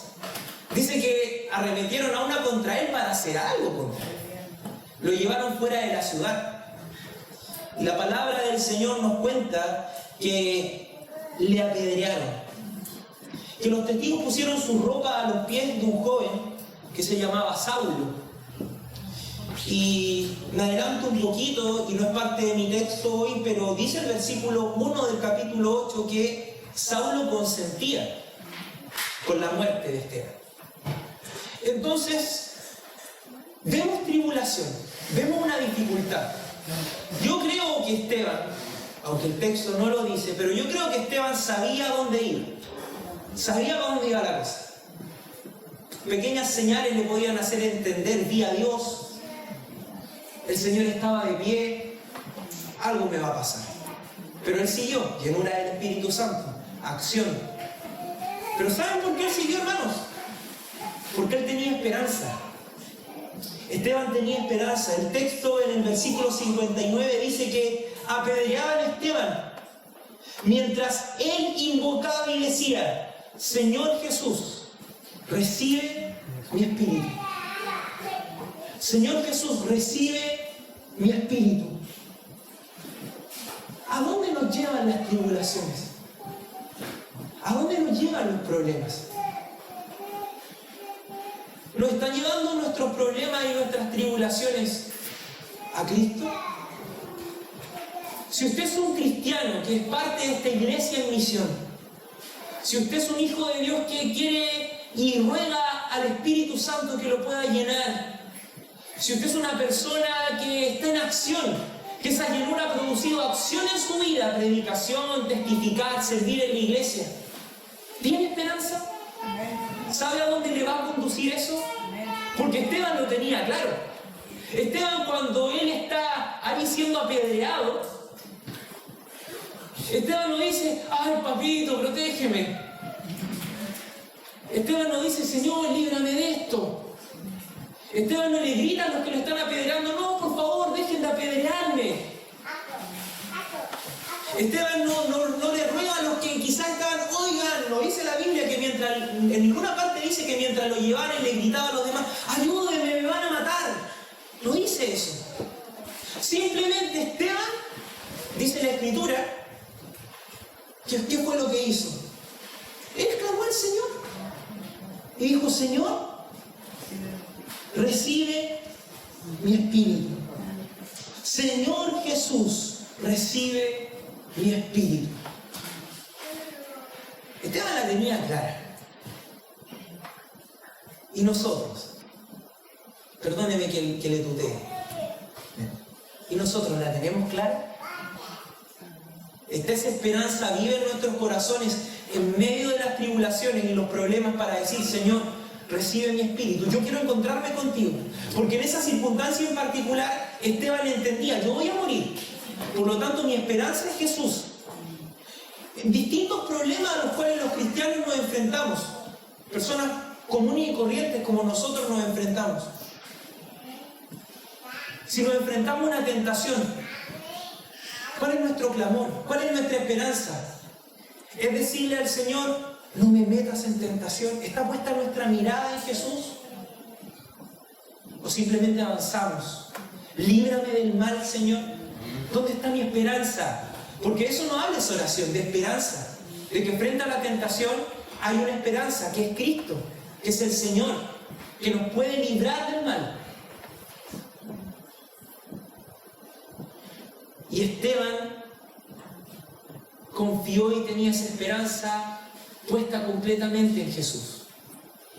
Dice que arremetieron a una contra él para hacer algo contra él. Lo llevaron fuera de la ciudad. Y la palabra del Señor nos cuenta que le apedrearon. Que los testigos pusieron su ropa a los pies de un joven que se llamaba Saulo. Y me adelanto un poquito, y no es parte de mi texto hoy, pero dice el versículo 1 del capítulo 8 que Saulo consentía con la muerte de Esteban. Entonces, vemos tribulación, vemos una dificultad, Yo creo que Esteban, aunque el texto no lo dice, pero yo creo que Esteban sabía dónde iba. Sabía para dónde iba la cosa. Pequeñas señales le podían hacer entender, vi a Dios, el Señor estaba de pie, algo me va a pasar. Pero él siguió, llenura del Espíritu Santo, acción. Pero ¿saben por qué él siguió, hermanos? Porque él tenía esperanza. Esteban tenía esperanza. El texto en el versículo 59 dice que apedreaban a Esteban mientras él invocaba y decía: Señor Jesús, recibe mi espíritu. Señor Jesús, recibe mi espíritu. ¿A dónde nos llevan las tribulaciones? ¿A dónde nos llevan los problemas? ¿Nos están llevando nuestros problemas y nuestras tribulaciones a Cristo? Si usted es un cristiano que es parte de esta iglesia en misión, si usted es un hijo de Dios que quiere y ruega al Espíritu Santo que lo pueda llenar, si usted es una persona que está en acción, que esa llenura ha producido acción en su vida, predicación, testificar, servir en la iglesia, ¿tiene esperanza? ¿Sabe a dónde le va a conducir eso? Porque Esteban lo tenía claro. Esteban, cuando él está ahí siendo apedreado, Esteban no dice: ay, papito, protégeme. Esteban no dice: Señor, líbrame de esto. Esteban no le grita a los que lo están apedreando: no, por favor, dejen de apedrearme. Esteban no le ruega a los que quizás estaban: oigan, no dice la Biblia que mientras, en ninguna parte dice que mientras lo llevaban le gritaban a los demás: ayúdenme, me van a matar. No dice eso. Simplemente Esteban, dice la Escritura, ¿qué fue lo que hizo? Él clamó al Señor y dijo: Señor, recibe mi espíritu. Señor Jesús, recibe mi espíritu. Esteban la tenía clara. Y nosotros, perdóneme que le tutee, ¿y nosotros la tenemos clara? ¿Está esa esperanza viva en nuestros corazones en medio de las tribulaciones y los problemas para decir: Señor, recibe mi espíritu? Yo quiero encontrarme contigo, porque en esa circunstancia en particular Esteban entendía: yo voy a morir, por lo tanto mi esperanza es Jesús. En distintos problemas a los cuales los cristianos nos enfrentamos, personas comunes y corrientes como nosotros nos enfrentamos. Si nos enfrentamos a una tentación, ¿cuál es nuestro clamor? ¿Cuál es nuestra esperanza? Es decirle al Señor: no me metas en tentación. ¿Está puesta nuestra mirada en Jesús? ¿O simplemente avanzamos? Líbrame del mal, Señor. ¿Dónde está mi esperanza? Porque eso no habla de oración, de esperanza. De que frente a la tentación hay una esperanza, que es Cristo, que es el Señor, que nos puede librar del mal. Y Esteban confió y tenía esa esperanza puesta completamente en Jesús.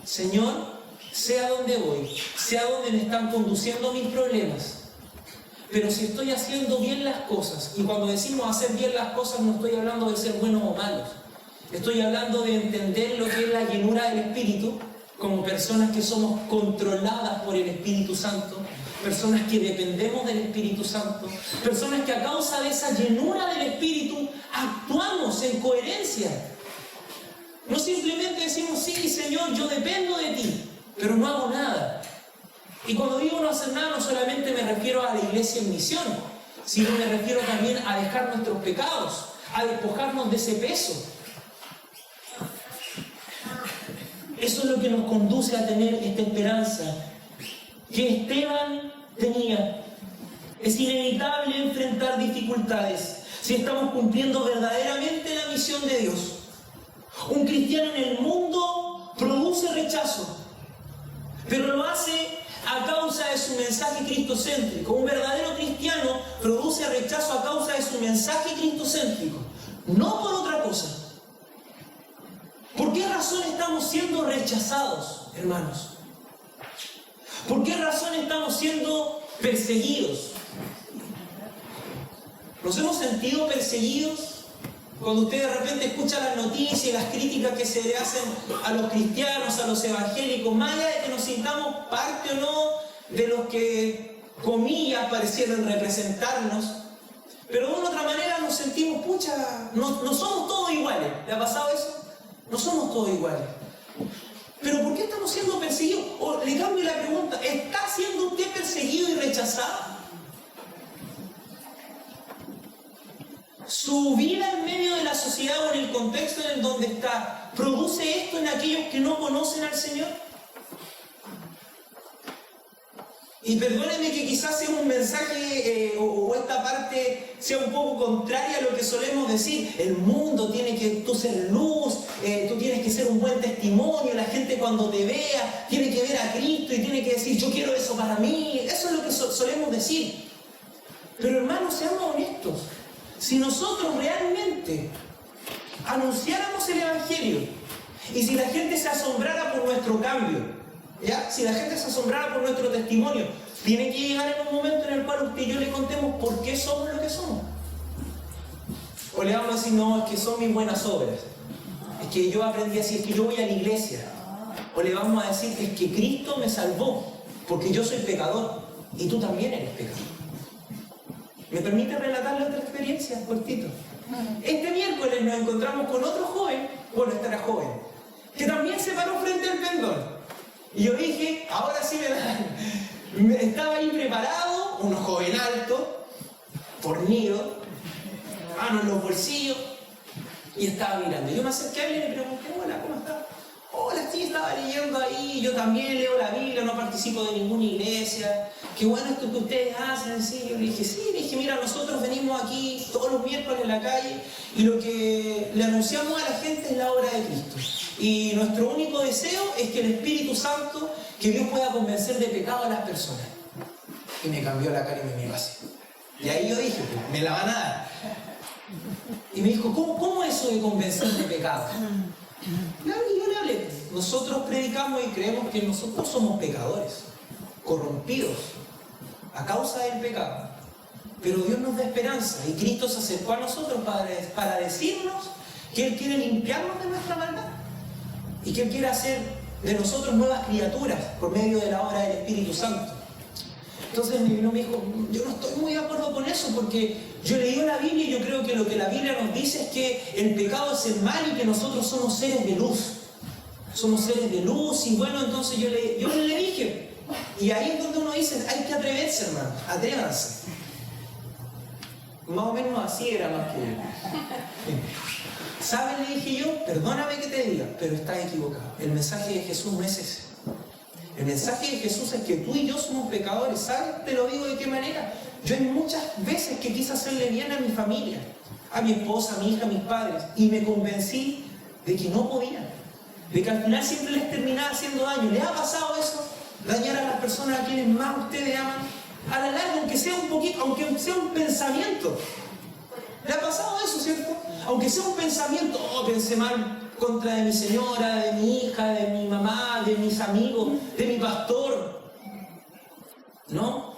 Señor, sé a dónde voy, sé a dónde me están conduciendo mis problemas, pero si estoy haciendo bien las cosas, y cuando decimos hacer bien las cosas no estoy hablando de ser buenos o malos, estoy hablando de entender lo que es la llenura del Espíritu, como personas que somos controladas por el Espíritu Santo, personas que dependemos del Espíritu Santo, personas que a causa de esa llenura del Espíritu actuamos en coherencia. No simplemente decimos: sí, Señor, yo dependo de ti, pero no hago nada. Y cuando digo no hacer nada, no solamente me refiero a la iglesia en misión, sino me refiero también a dejar nuestros pecados, a despojarnos de ese peso. Eso es lo que nos conduce a tener esta esperanza que Esteban tenía. Es inevitable enfrentar dificultades si estamos cumpliendo verdaderamente la misión de Dios. Un cristiano en el mundo produce rechazo, pero lo hace a causa de su mensaje cristocéntrico. Un verdadero cristiano produce rechazo a causa de su mensaje cristocéntrico, no por otra cosa. ¿Por qué razón estamos siendo rechazados, hermanos? ¿Por qué razón estamos siendo perseguidos? ¿Nos hemos sentido perseguidos? Cuando usted de repente escucha las noticias y las críticas que se le hacen a los cristianos, a los evangélicos, más allá de que nos sintamos parte o no de los que, comillas, parecieran representarnos, pero de una u otra manera nos sentimos, pucha, no somos todos iguales. ¿Le ha pasado eso? No somos todos iguales. ¿Pero por qué estamos siendo perseguidos? O le cambio la pregunta, ¿está siendo usted perseguido y rechazado? Su vida en medio de la sociedad o en el contexto en el donde está, ¿produce esto en aquellos que no conocen al Señor? Y perdónenme que quizás sea un mensaje o esta parte sea un poco contraria a lo que solemos decir. El mundo tiene que tú ser luz, tú tienes que ser un buen testimonio, la gente cuando te vea tiene que ver a Cristo y tiene que decir, yo quiero eso para mí. Eso es lo que solemos decir. Pero hermanos, seamos honestos. Si nosotros realmente anunciáramos el Evangelio y si la gente se asombrara por nuestro cambio, ¿ya? Si la gente se asombrara por nuestro testimonio, tiene que llegar en un momento en el cual usted y yo le contemos por qué somos lo que somos. O le vamos a decir, no, es que son mis buenas obras, es que yo aprendí así, es que yo voy a la iglesia. O le vamos a decir, es que Cristo me salvó, porque yo soy pecador y tú también eres pecador. ¿Me permite relatarle otra experiencia, cortito? Este miércoles nos encontramos con otro joven, bueno, este era joven, que también se paró frente al pendón. Y yo dije, ahora sí me dan. Estaba ahí preparado, un joven alto, fornido, manos en los bolsillos, y estaba mirando. Yo me acerqué a él y le pregunté, hola, ¿cómo estás? Hola, sí, estaba leyendo ahí, yo también leo la Biblia, no participo de ninguna iglesia. Qué bueno esto que ustedes hacen, sí. Yo le dije, mira, nosotros venimos aquí todos los miércoles en la calle y lo que le anunciamos a la gente es la obra de Cristo. Y nuestro único deseo es que el Espíritu Santo, que Dios pueda convencer de pecado a las personas. Y me cambió la cara y me miró así. Y ahí yo dije, pues, me la van a dar. Y me dijo, ¿cómo eso de convencer de pecado? Claro, y yo le hablé. Nosotros predicamos y creemos que nosotros somos pecadores, corrompidos, a causa del pecado. Pero Dios nos da esperanza y Cristo se acercó a nosotros para decirnos que Él quiere limpiarnos de nuestra maldad y que Él quiere hacer de nosotros nuevas criaturas por medio de la obra del Espíritu Santo. Entonces me dijo, yo no estoy muy de acuerdo con eso porque yo leí la Biblia y yo creo que lo que la Biblia nos dice es que el pecado es el mal y que nosotros somos seres de luz. Somos seres de luz y bueno, entonces yo le dije, y ahí es donde uno dice, hay que atreverse, hermano, atrévanse. Más o menos así era más que... ¿Sabes? Le dije yo, perdóname que te diga, pero estás equivocado. El mensaje de Jesús no es ese. El mensaje de Jesús es que tú y yo somos pecadores. ¿Sabes? Te lo digo de qué manera. Yo hay muchas veces que quise hacerle bien a mi familia, a mi esposa, a mi hija, a mis padres, y me convencí de que no podía, de que al final siempre les terminaba haciendo daño. ¿Les ha pasado eso? Dañar a las personas a quienes más ustedes aman, a la larga, aunque sea un poquito, aunque sea un pensamiento. ¿Le ha pasado eso, cierto? Aunque sea un pensamiento, pensé mal contra de mi señora, de mi hija, de mi mamá, de mis amigos, de mi pastor. ¿No?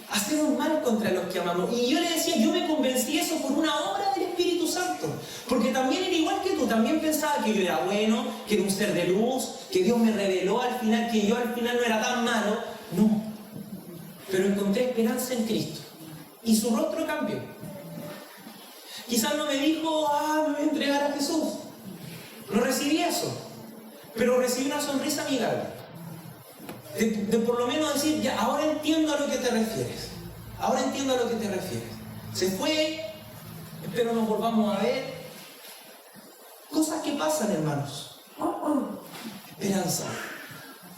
Hacemos mal contra los que amamos. Y yo le decía, yo me convencí eso por una obra del Espíritu Santo. Porque también era igual que tú, también pensaba que yo era bueno, que era un ser de luz, que Dios me reveló al final, que yo al final no era tan malo. No. Pero encontré esperanza en Cristo. Y su rostro cambió. Quizás no me dijo, me voy a entregar a Jesús. No recibí eso. Pero recibí una sonrisa amigable. De por lo menos decir, ya, ahora entiendo a lo que te refieres. Ahora entiendo a lo que te refieres. Se fue, espero nos volvamos a ver. Cosas que pasan, hermanos. Esperanza.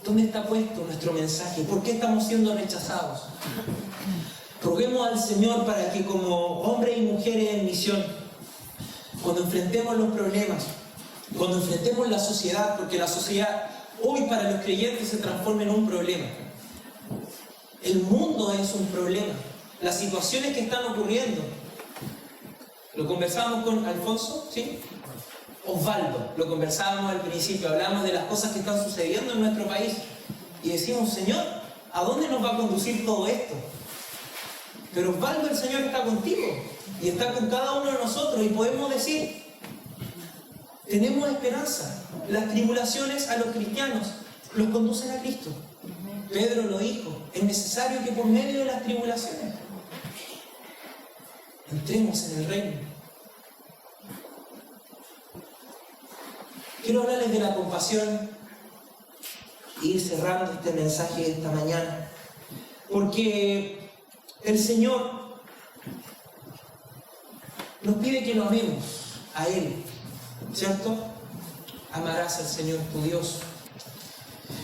¿Dónde está puesto nuestro mensaje? ¿Por qué estamos siendo rechazados? Roguemos al Señor para que como hombres y mujeres en misión, cuando enfrentemos los problemas, cuando enfrentemos la sociedad, porque la sociedad hoy para los creyentes se transforma en un problema. El mundo es un problema. Las situaciones que están ocurriendo. Lo conversábamos con Alfonso, ¿sí? Osvaldo, lo conversábamos al principio, hablábamos de las cosas que están sucediendo en nuestro país. Y decimos, Señor, ¿a dónde nos va a conducir todo esto? Pero Osvaldo, el Señor está contigo y está con cada uno de nosotros y podemos decir, tenemos esperanza. Las tribulaciones a los cristianos los conducen a Cristo. Pedro lo dijo, es necesario que por medio de las tribulaciones entremos en el reino. Quiero hablarles de la compasión e ir cerrando este mensaje de esta mañana, porque el Señor nos pide que lo amemos a Él, ¿cierto? Amarás al Señor tu Dios.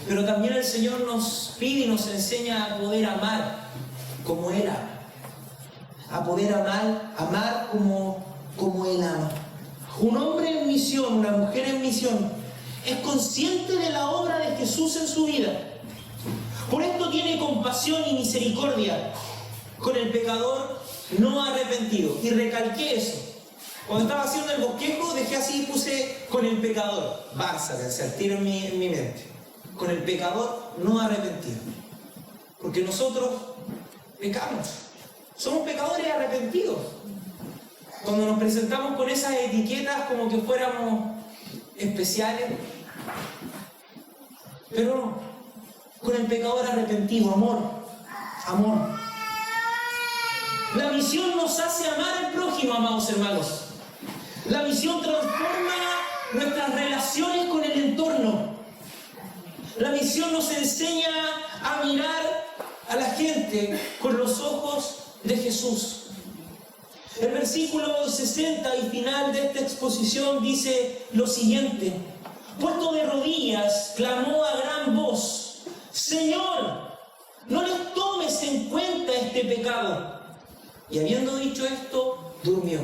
Pero también el Señor nos pide y nos enseña a poder amar como Él ama. A poder amar como Él ama. Un hombre en misión, una mujer en misión, es consciente de la obra de Jesús en su vida. Por esto tiene compasión y misericordia con el pecador no arrepentido. Y recalqué eso. Cuando estaba haciendo el bosquejo, dejé así y puse con el pecador. Barça, se tiro en mi mente. Con el pecador no arrepentido. Porque nosotros pecamos. Somos pecadores arrepentidos. Cuando nos presentamos con esas etiquetas como que fuéramos especiales. Pero no. Con el pecador arrepentido, amor. La misión nos hace amar al prójimo, amados hermanos. La misión transforma nuestras relaciones con el entorno. La misión nos enseña a mirar a la gente con los ojos de Jesús. El versículo 60 y final de esta exposición dice lo siguiente: puesto de rodillas, clamó a gran voz: Señor, no les tomes en cuenta este pecado. Y habiendo dicho esto, durmió.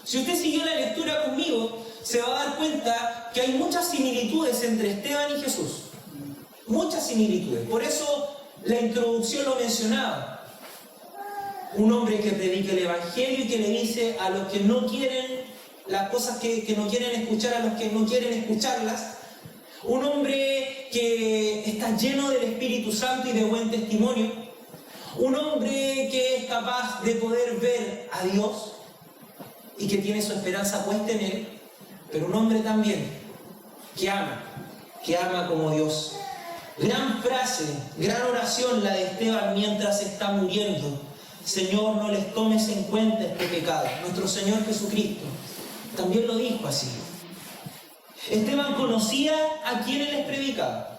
Si usted siguió la lectura conmigo, se va a dar cuenta que hay muchas similitudes entre Esteban y Jesús. Muchas similitudes. Por eso la introducción lo mencionaba. Un hombre que predica el Evangelio y que le dice a los que no quieren las cosas que no quieren escuchar, a los que no quieren escucharlas. Un hombre que está lleno del Espíritu Santo y de buen testimonio. Un hombre que es capaz de poder ver a Dios y que tiene su esperanza puesta en Él. Pero un hombre también que ama como Dios. Gran frase, gran oración la de Esteban mientras está muriendo. Señor, no les tomes en cuenta este pecado. Nuestro Señor Jesucristo también lo dijo así. Esteban conocía a quienes les predicaba.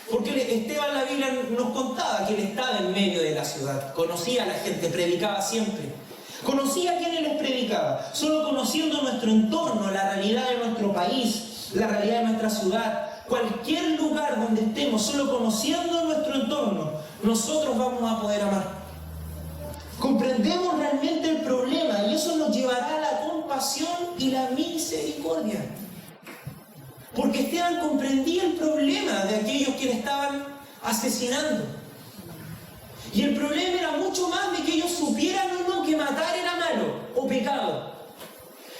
Porque Esteban, la Biblia nos contaba que él estaba en medio de la ciudad. Conocía a la gente, predicaba siempre. Conocía a quienes les predicaba. Solo conociendo nuestro entorno, la realidad de nuestro país, la realidad de nuestra ciudad, cualquier lugar donde estemos, solo conociendo nuestro entorno, nosotros vamos a poder amar. Comprendemos realmente el problema y eso nos llevará a la compasión y la misericordia. Porque Esteban comprendía el problema de aquellos que le estaban asesinando. Y el problema era mucho más de que ellos supieran o no que matar era malo o pecado.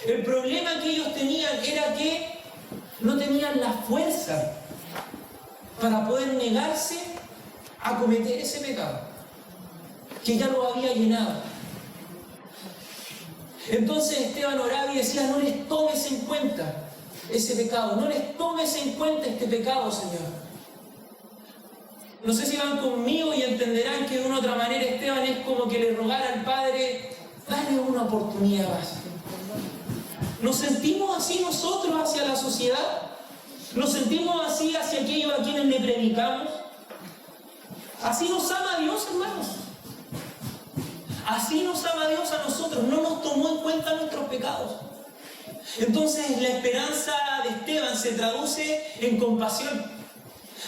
El problema que ellos tenían era que no tenían la fuerza para poder negarse a cometer ese pecado, que ya lo había llenado. Entonces Esteban oraba y decía: no les tomes en cuenta ese pecado, no les tomes en cuenta este pecado, Señor. No sé si van conmigo y entenderán que de una u otra manera Esteban es como que le rogara al Padre: dale una oportunidad más. ¿Nos sentimos así nosotros hacia la sociedad? ¿Nos sentimos así hacia aquellos a quienes le predicamos? Así nos ama Dios, hermanos. Así nos ama Dios a nosotros. No nos tomó en cuenta nuestros pecados. Entonces la esperanza de Esteban se traduce en compasión.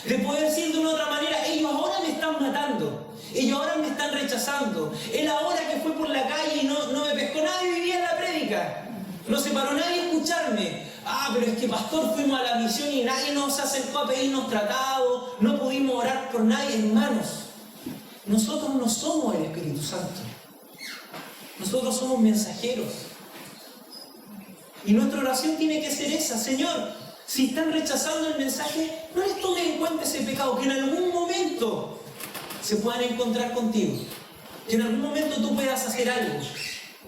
De poder decir de una otra manera: ellos ahora me están matando, ellos ahora me están rechazando. Él ahora que fue por la calle y no me pescó nadie, vivía en la prédica. No se paró nadie a escucharme. Pero es que pastor, fuimos a la misión y nadie nos acercó a pedirnos tratado, no pudimos orar por nadie. Hermanos, nosotros no somos el Espíritu Santo. Nosotros somos mensajeros. Y nuestra oración tiene que ser esa: Señor, si están rechazando el mensaje, no les tomes en cuenta ese pecado, que en algún momento se puedan encontrar contigo. que en algún momento tú puedas hacer algo.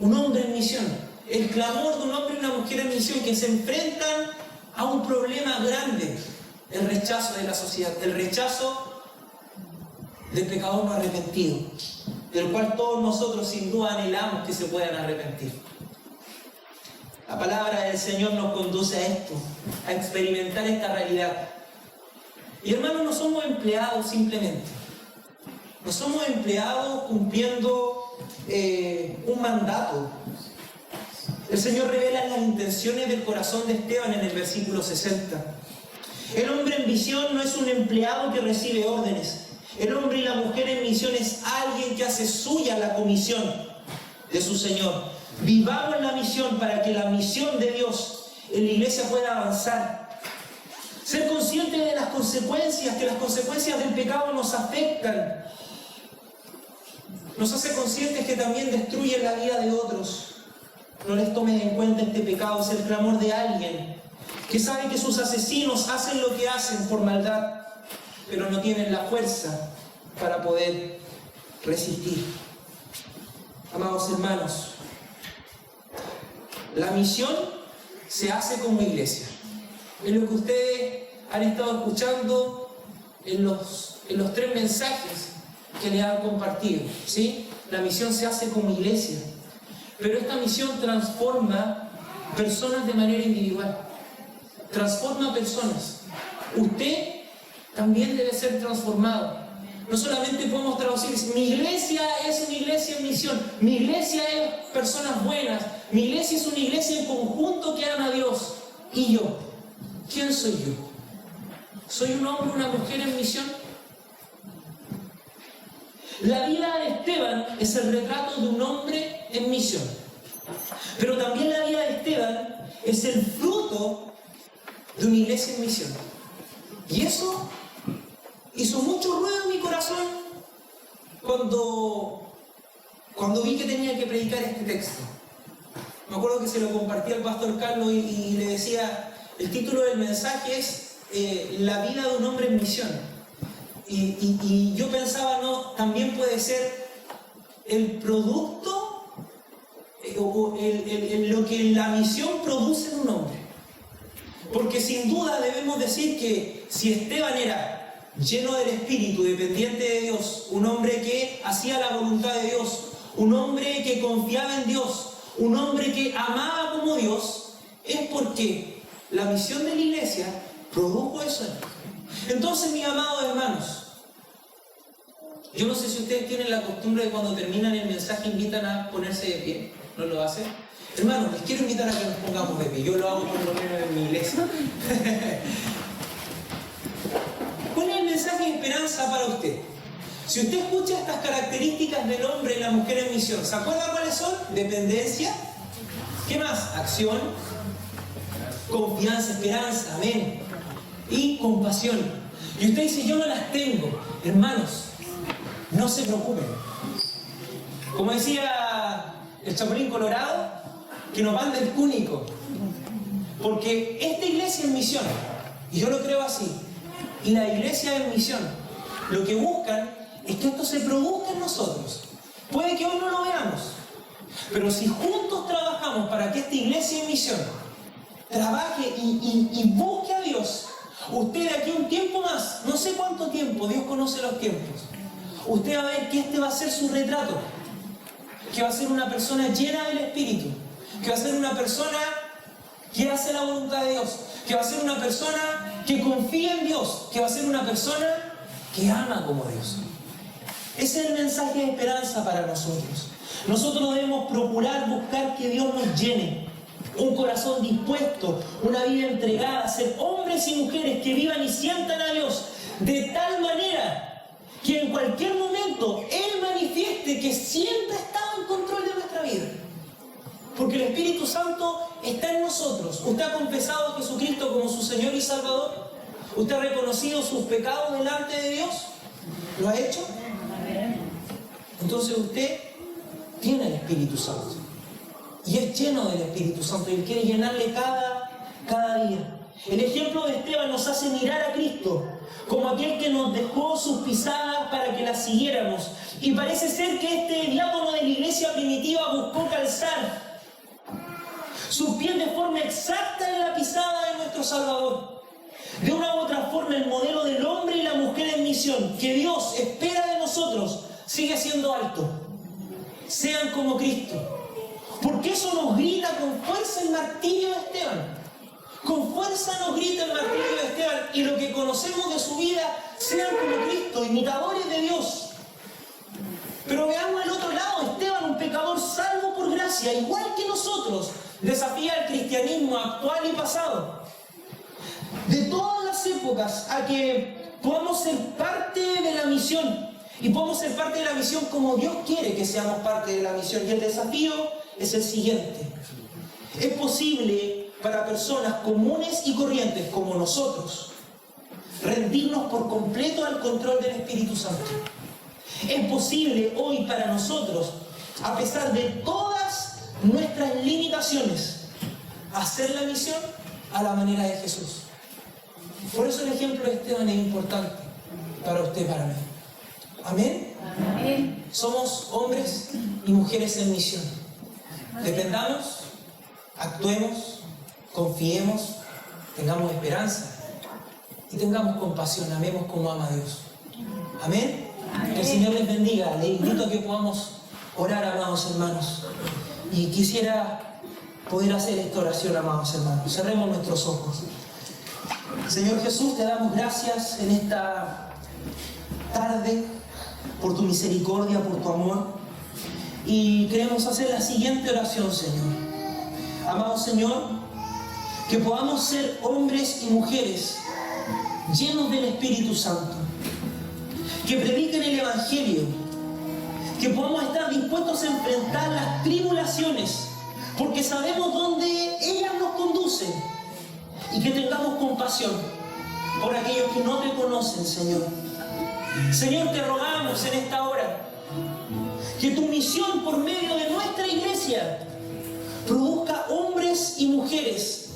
Un hombre en misión. El clamor de un hombre y una mujer en misión que se enfrentan a un problema grande. El rechazo de la sociedad. El rechazo del pecador no arrepentido. Del cual todos nosotros sin duda anhelamos que se puedan arrepentir. La palabra del Señor nos conduce a esto. A experimentar esta realidad. Y hermanos, no somos empleados simplemente. No somos empleados cumpliendo un mandato. El Señor revela las intenciones del corazón de Esteban en el versículo 60. El hombre en misión no es un empleado que recibe órdenes. El hombre y la mujer en misión es alguien que hace suya la comisión de su Señor. Vivamos la misión para que la misión de Dios en la iglesia pueda avanzar. Ser consciente de las consecuencias, que las consecuencias del pecado nos afectan. Nos hace conscientes que también destruyen la vida de otros. No les tomes en cuenta este pecado, es el clamor de alguien que sabe que sus asesinos hacen lo que hacen por maldad, pero no tienen la fuerza para poder resistir. Amados hermanos, la misión se hace como iglesia. Es lo que ustedes han estado escuchando en los 3 mensajes que les han compartido, ¿sí? La misión se hace como iglesia. Pero esta misión transforma personas de manera individual. Transforma personas. Usted también debe ser transformado. No solamente podemos traducir, mi iglesia es una iglesia en misión, mi iglesia es personas buenas, mi iglesia es una iglesia en conjunto que ama a Dios. ¿Y yo? ¿Quién soy yo? ¿Soy un hombre o una mujer en misión? La vida de Esteban es el retrato de un hombre en misión. Pero también la vida de Esteban es el fruto de una iglesia en misión. Y eso hizo mucho ruido en mi corazón cuando vi que tenía que predicar este texto. Me acuerdo que se lo compartí al pastor Carlos y le decía, el título del mensaje es La vida de un hombre en misión. Y yo pensaba, no, también puede ser el producto o lo que la misión produce en un hombre. Porque sin duda debemos decir que si Esteban era lleno del Espíritu, dependiente de Dios, un hombre que hacía la voluntad de Dios, un hombre que confiaba en Dios, un hombre que amaba como Dios, es porque la misión de la iglesia produjo eso en él. Entonces, mis amados hermanos, yo no sé si ustedes tienen la costumbre de cuando terminan el mensaje invitan a ponerse de pie. ¿No lo hacen? Hermanos, les quiero invitar a que nos pongamos de pie. Yo lo hago por lo menos en mi iglesia. ¿Cuál es el mensaje de esperanza para usted? Si usted escucha estas características del hombre y la mujer en misión, ¿se acuerda cuáles son? Dependencia. ¿Qué más? Acción. Confianza, esperanza, amén. Y compasión. Y usted dice, yo no las tengo. Hermanos, no se preocupen. Como decía el Chapulín Colorado, que nos manda el cúnico. Porque esta iglesia es misión, y yo lo creo así, y la iglesia es misión. Lo que buscan es que esto se produzca en nosotros. Puede que hoy no lo veamos, pero si juntos trabajamos para que esta iglesia en misión trabaje y busque a Dios, usted de aquí a un tiempo más, no sé cuánto tiempo, Dios conoce los tiempos, usted va a ver que este va a ser su retrato, que va a ser una persona llena del Espíritu, que va a ser una persona que hace la voluntad de Dios, que va a ser una persona que confía en Dios, que va a ser una persona que ama como Dios. Ese es el mensaje de esperanza para nosotros. Nosotros debemos procurar buscar que Dios nos llene, un corazón dispuesto, una vida entregada, ser hombres y mujeres que vivan y sientan a Dios de tal manera que en cualquier momento Él manifieste que siempre ha estado en control de nuestra vida. Porque el Espíritu Santo está en nosotros. ¿Usted ha confesado a Jesucristo como su Señor y Salvador? ¿Usted ha reconocido sus pecados delante de Dios? ¿Lo ha hecho? Entonces usted tiene el Espíritu Santo. Y es lleno del Espíritu Santo. Y Él quiere llenarle cada día. El ejemplo de Esteban nos hace mirar a Cristo como aquel que nos dejó sus pisadas pisadas para que las siguiéramos. Y parece ser que este diácono de la iglesia primitiva buscó calzar sus pies de forma exacta en la pisada de nuestro Salvador. De una u otra forma, el modelo del hombre y la mujer en misión que Dios espera de nosotros sigue siendo alto. Sean como Cristo. Porque eso nos grita con fuerza el martirio de Esteban. Con fuerza nos grita el martirio de Esteban. Y lo que conocemos de su vida, sean como Cristo, imitadores de Dios. Pero veamos el otro lado. Esteban, un pecador salvo por gracia, igual que nosotros, desafía el cristianismo actual y pasado. De todas las épocas a que podamos ser parte de la misión. Y podemos ser parte de la misión como Dios quiere que seamos parte de la misión. Y el desafío es el siguiente. Es posible para personas comunes y corrientes como nosotros rendirnos por completo al control del Espíritu Santo. Es posible hoy para nosotros, a pesar de todas nuestras limitaciones, hacer la misión a la manera de Jesús. Por eso el ejemplo de Esteban es importante para usted y para mí. ¿Amén? Amén. Somos hombres y mujeres en misión. Dependamos, actuemos, confiemos, tengamos esperanza y tengamos compasión, amemos como ama Dios. ¿Amén? Que el Señor les bendiga. Les invito a que podamos orar, amados hermanos. Y quisiera poder hacer esta oración, amados hermanos. Cerremos nuestros ojos. Señor Jesús, te damos gracias en esta tarde por tu misericordia, por tu amor. Y queremos hacer la siguiente oración, Señor. Amado Señor, que podamos ser hombres y mujeres llenos del Espíritu Santo, que prediquen el Evangelio, que podamos estar dispuestos a enfrentar las tribulaciones, porque sabemos dónde ellas nos conducen, y que tengamos compasión por aquellos que no te conocen, Señor. Señor, te rogamos en esta hora que tu misión por medio de nuestra iglesia produzca hombres y mujeres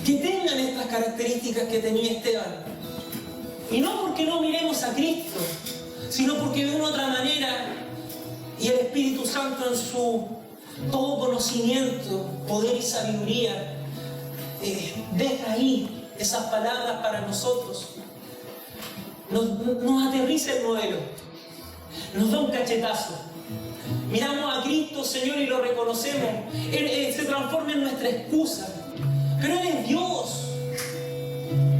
que tengan estas características que tenía Esteban. Y no porque no miremos a Cristo, sino porque de una u otra manera, y el Espíritu Santo en su todo conocimiento, poder y sabiduría, deja ahí esas palabras para nosotros. Nos aterriza el modelo, nos da un cachetazo. Miramos a Cristo, Señor, y lo reconocemos. Él se transforma en nuestra excusa. Pero Él es Dios.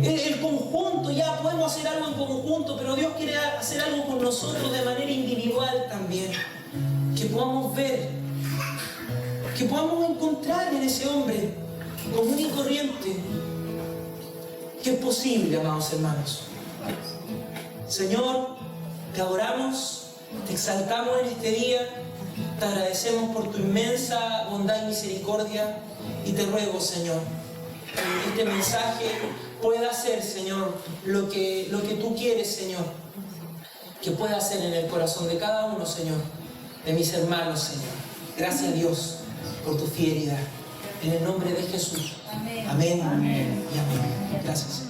El conjunto, ya podemos hacer algo en conjunto, pero Dios quiere hacer algo con nosotros de manera individual también. Que podamos ver, que podamos encontrar en ese hombre común y corriente que es posible, amados hermanos. Señor, te adoramos, te exaltamos en este día, te agradecemos por tu inmensa bondad y misericordia y te ruego, Señor, que este mensaje pueda ser, Señor, lo que tú quieres, Señor, que pueda ser en el corazón de cada uno, Señor, de mis hermanos, Señor. Gracias, Dios, por tu fidelidad. En el nombre de Jesús. Amén. Amén. Y amén. Gracias.